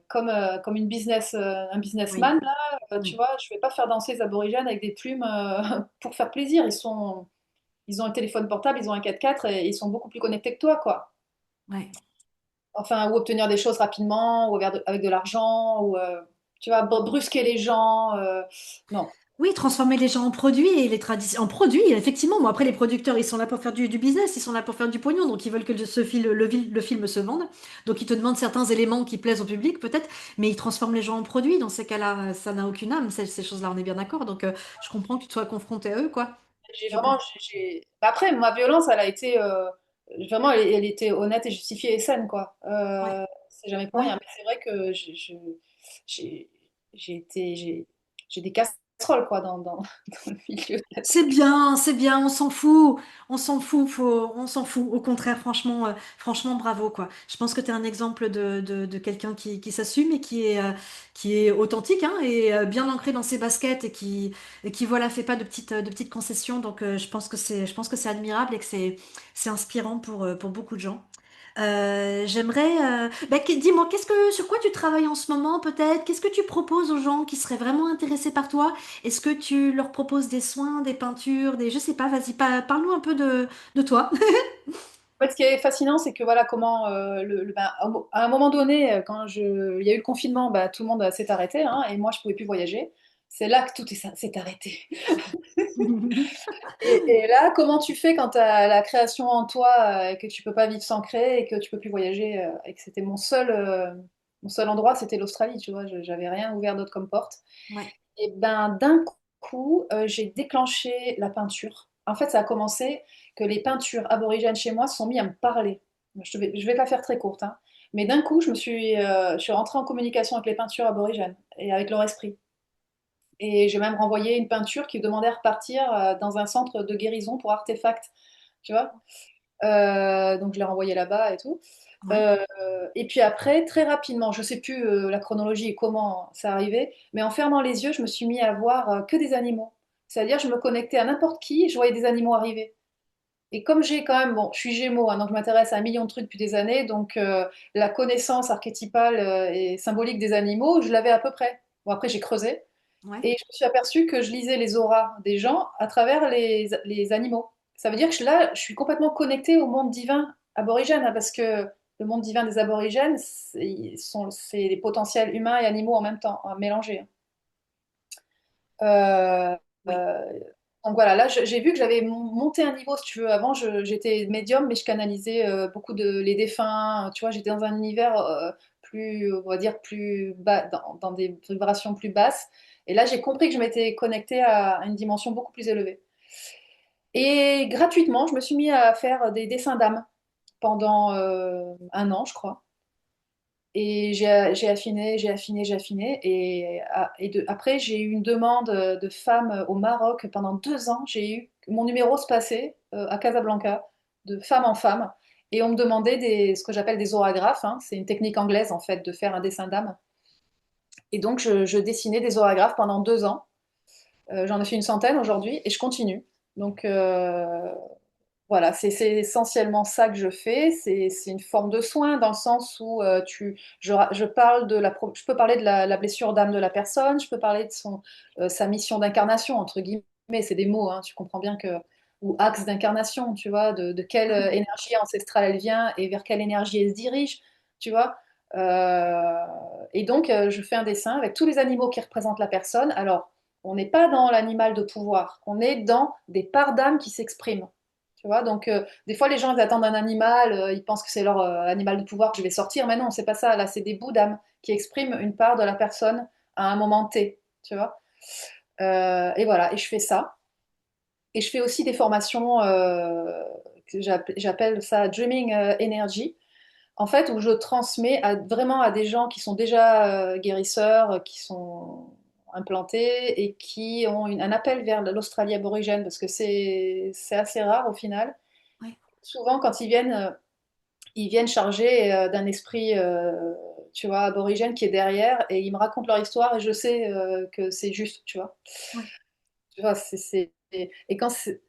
comme un Oui, businessman. Là, tu oui, vois, je vais pas faire danser les aborigènes avec des plumes pour faire plaisir. Ils ont un téléphone portable, ils ont un 4x4 et ils sont beaucoup plus connectés que toi, quoi. ouais. Enfin, ou obtenir des choses rapidement, ou avec de l'argent, ou tu vois, brusquer les gens. Non. Oui, transformer les gens en produits et les traditions en produits, effectivement. Bon, après, les producteurs, ils sont là pour faire du business, ils sont là pour faire du pognon, donc ils veulent que le film se vende. Donc ils te demandent certains éléments qui plaisent au public, peut-être, mais ils transforment les gens en produits. Dans ces cas-là, ça n'a aucune âme, ces choses-là, on est bien d'accord. Donc je comprends que tu te sois confronté à eux, quoi. J'ai Je vraiment, comprends. Bah, après, ma violence, elle a été vraiment, elle était honnête et justifiée et saine, quoi. Ouais, C'est jamais pour ouais. rien. Mais c'est vrai que j'ai j'ai été, j'ai des casseroles, quoi, dans le milieu de la télé. C'est bien, on s'en fout. Au contraire, franchement, bravo, quoi. Je pense que tu es un exemple de quelqu'un qui s'assume et qui est authentique, hein, et bien ancré dans ses baskets et qui voilà, fait pas de petites concessions. Donc, je pense que c'est admirable et que c'est inspirant pour beaucoup de gens. Dis-moi, sur quoi tu travailles en ce moment, peut-être? Qu'est-ce que tu proposes aux gens qui seraient vraiment intéressés par toi? Est-ce que tu leur proposes des soins, des peintures, je sais pas, vas-y, parle-nous un peu de toi. En fait, ce qui est fascinant, c'est que voilà comment à un moment donné, il y a eu le confinement, bah, tout le monde s'est arrêté, hein, et moi je pouvais plus voyager. C'est là que tout s'est arrêté. Et là, comment tu fais quand tu as la création en toi et que tu peux pas vivre sans créer et que tu peux plus voyager et que c'était mon seul endroit, c'était l'Australie, tu vois, j'avais rien ouvert d'autre comme porte. Ouais, Et ben d'un coup, j'ai déclenché la peinture. En fait, ça a commencé que les peintures aborigènes chez moi se sont mis à me parler. Je vais te la faire très courte, hein. Mais d'un coup, je suis rentrée en communication avec les peintures aborigènes et avec leur esprit. Et j'ai même renvoyé une peinture qui demandait à repartir dans un centre de guérison pour artefacts, tu vois. Donc je l'ai renvoyé là-bas et tout. ouais, Euh, et puis après, très rapidement, je sais plus la chronologie et comment ça arrivait, mais en fermant les yeux, je me suis mis à voir que des animaux. C'est-à-dire, je me connectais à n'importe qui, je voyais des animaux arriver. Et comme j'ai quand même, bon, je suis Gémeaux, hein, donc je m'intéresse à un million de trucs depuis des années, donc la connaissance archétypale et symbolique des animaux, je l'avais à peu près. Bon, après, j'ai creusé. ouais. Et je me suis aperçue que je lisais les auras des gens à travers les animaux. Ça veut dire que là, je suis complètement connectée au monde divin aborigène, hein, parce que le monde divin des aborigènes, c'est les potentiels humains et animaux en même temps, hein, mélangés. Euh, Oui. donc voilà, là j'ai vu que j'avais monté un niveau, si tu veux. Avant, j'étais médium, mais je canalisais beaucoup de les défunts. Tu vois, j'étais dans un univers plus, on va dire, plus bas, dans des vibrations plus basses. Et là, j'ai compris que je m'étais connectée à une dimension beaucoup plus élevée. Et gratuitement, je me suis mis à faire des dessins d'âme pendant un an, je crois. Et j'ai affiné, j'ai affiné, j'ai affiné. Après, j'ai eu une demande de femmes au Maroc pendant 2 ans. J'ai eu mon numéro se passait à Casablanca, de femme en femme. Et on me demandait ce que j'appelle des orographes, hein. C'est une technique anglaise, en fait, de faire un dessin d'âme. Et donc, je dessinais des orographes pendant 2 ans. J'en ai fait une centaine aujourd'hui et je continue. Donc, voilà, c'est essentiellement ça que je fais. C'est une forme de soin dans le sens où je parle je peux parler de la blessure d'âme de la personne, je peux parler de sa mission d'incarnation, entre guillemets, c'est des mots, hein, tu comprends bien que, ou axe d'incarnation, tu vois, de quelle énergie ancestrale elle vient et vers quelle énergie elle se dirige, tu vois. Euh, et donc, je fais un dessin avec tous les animaux qui représentent la personne. Alors, on n'est pas dans l'animal de pouvoir, on est dans des parts d'âme qui s'expriment. Tu vois, donc des fois les gens ils attendent un animal, ils pensent que c'est leur animal de pouvoir que je vais sortir, mais non, c'est pas ça. Là, c'est des bouts d'âme qui expriment une part de la personne à un moment T. Tu vois. Et voilà, et je fais ça. Et je fais aussi des formations que j'appelle ça Dreaming Energy, en fait, où je transmets vraiment à des gens qui sont déjà guérisseurs, qui sont implantés et qui ont un appel vers l'Australie aborigène, parce que c'est assez rare au final. Ouais. Souvent, quand ils viennent chargés d'un esprit, tu vois, aborigène qui est derrière, et ils me racontent leur histoire, et je sais que c'est juste, tu vois. Ouais. Tu vois, et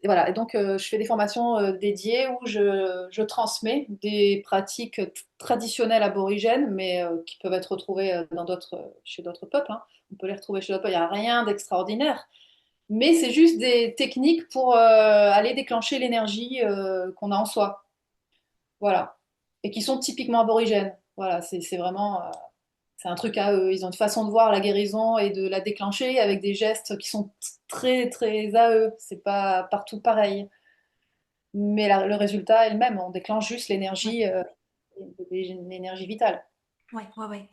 voilà. Et donc, je fais des formations dédiées où je transmets des pratiques traditionnelles aborigènes, mais qui peuvent être retrouvées chez d'autres peuples, hein. On peut les retrouver chez d'autres peuples. Il n'y a rien d'extraordinaire. Mais c'est juste des techniques pour aller déclencher l'énergie qu'on a en soi. Voilà. Et qui sont typiquement aborigènes. Voilà, c'est vraiment, c'est un truc à eux. Ils ont une façon de voir la guérison et de la déclencher avec des gestes qui sont très, très à eux. C'est pas partout pareil. Mais le résultat est le même. On déclenche juste Ouais. l'énergie, l'énergie vitale. Ouais. Ouais. Ouais.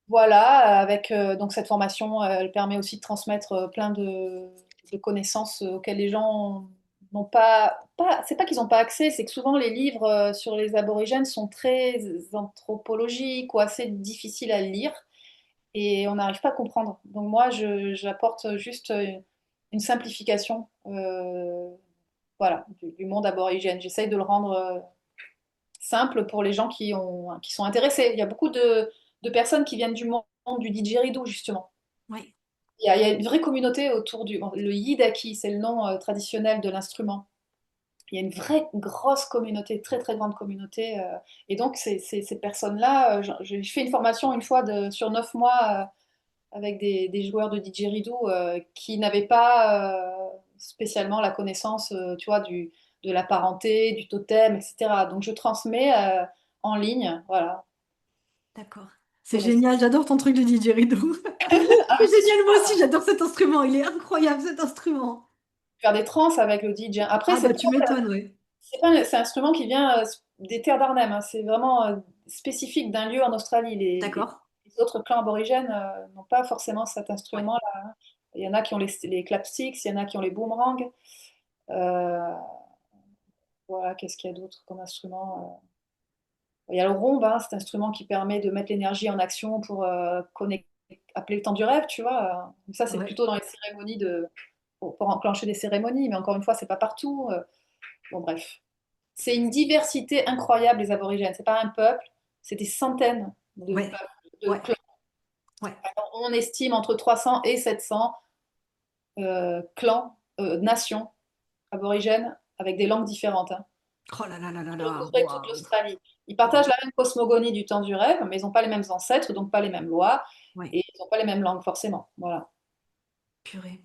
Voilà, avec donc cette formation, elle permet aussi de transmettre plein de connaissances auxquelles les gens n'ont c'est pas qu'ils n'ont pas accès, c'est que souvent les livres sur les aborigènes sont très anthropologiques ou assez difficiles à lire et on n'arrive pas à comprendre. Donc moi, j'apporte juste une simplification, voilà, du monde aborigène. J'essaye de le rendre simple pour les gens qui sont intéressés. Il y a beaucoup de personnes qui viennent du monde du didgeridoo, justement. Ouais. Il y a une vraie communauté autour le yidaki, c'est le nom traditionnel de l'instrument. Il y a une vraie grosse communauté, très très grande communauté. Et donc ces personnes-là, j'ai fait une formation une fois sur 9 mois avec des joueurs de didgeridoo qui n'avaient pas spécialement la connaissance, tu vois, de la parenté, du totem, etc. Donc je transmets en ligne, voilà, D'accord. C'est connaissance. génial, j'adore ton truc de didgeridoo. Ah C'est mais c'est génial, moi super. aussi, j'adore cet instrument. Il est incroyable, cet instrument. faire des trans avec le DJ. Après, Ah bah tu m'étonnes, ouais. c'est un instrument qui vient des terres d'Arnhem, hein. C'est vraiment spécifique d'un lieu en Australie. D'accord. Les autres clans aborigènes n'ont pas forcément cet Ouais. instrument-là, hein. Il y en a qui ont les clapsticks, il y en a qui ont les boomerangs. Euh, voilà, qu'est-ce qu'il y a d'autre comme instrument? Il y a le rhombe, hein, cet instrument qui permet de mettre l'énergie en action pour appeler le temps du rêve, tu vois. Ça, c'est Ouais. plutôt dans les cérémonies pour enclencher des cérémonies, mais encore une fois, c'est pas partout. Bon, bref. C'est une diversité incroyable, les aborigènes. C'est pas un peuple, c'est des centaines de Ouais. peuples, de Ouais. clans. Ouais. Alors, on estime entre 300 et 700 clans, nations aborigènes avec des langues différentes, hein. Oh là là là là Ils là. recouvrent toute Waouh. l'Australie. Ils partagent Waouh. la même cosmogonie du temps du rêve, mais ils n'ont pas les mêmes ancêtres, donc pas les mêmes lois, Ouais. et ils n'ont pas les mêmes langues, forcément. Voilà. Purée.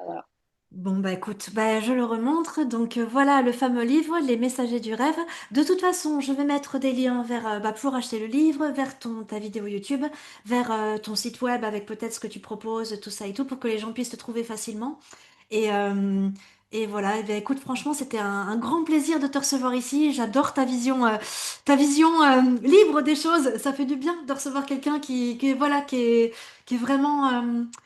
Voilà. Bon, bah écoute, bah, je le remontre. Donc voilà le fameux livre, Les Messagers du rêve. De toute façon, je vais mettre des liens vers, bah, pour acheter le livre, vers ta vidéo YouTube, vers ton site web avec peut-être ce que tu proposes, tout ça et tout, pour que les gens puissent te trouver facilement. Et, euh, et voilà, eh bien, écoute, franchement, c'était un grand plaisir de te recevoir ici. J'adore ta vision libre des choses. Ça fait du bien de recevoir quelqu'un voilà, qui est vraiment,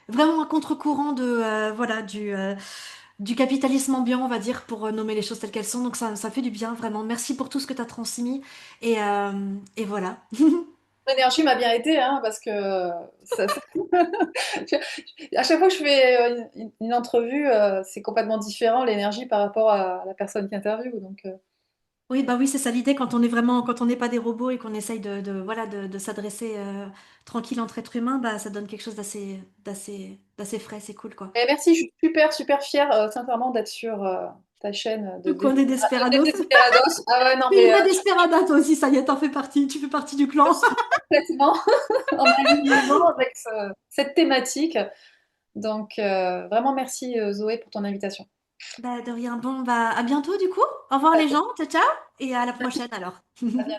vraiment à contre-courant de, voilà, du capitalisme ambiant, on va dire, pour nommer les choses telles qu'elles sont. Donc ça fait du bien, vraiment. Merci pour tout ce que tu as transmis. Et voilà. L'énergie m'a bien aidé, hein, parce que à chaque fois que je fais une entrevue, c'est complètement différent l'énergie par rapport à la personne qui interviewe. Oui, bah oui, c'est ça l'idée quand on est vraiment, quand on n'est pas des robots et qu'on essaye voilà, de s'adresser tranquille entre êtres humains, bah ça donne quelque chose d'assez frais, c'est cool, quoi. Et merci, je suis super, super fière, sincèrement, d'être sur ta chaîne Qu'on est de Desperados. Desperados. Ah ouais, non, T'es une mais vraie Desperada, toi aussi, ça y est, t'en fais partie, tu fais partie du je clan. suis complètement en alignement avec cette thématique. Donc, vraiment merci Zoé pour ton invitation. Bah de rien, bon, bah à bientôt du coup. Au revoir les gens, ciao ciao, et à la prochaine alors. À bientôt.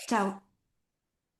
Ciao.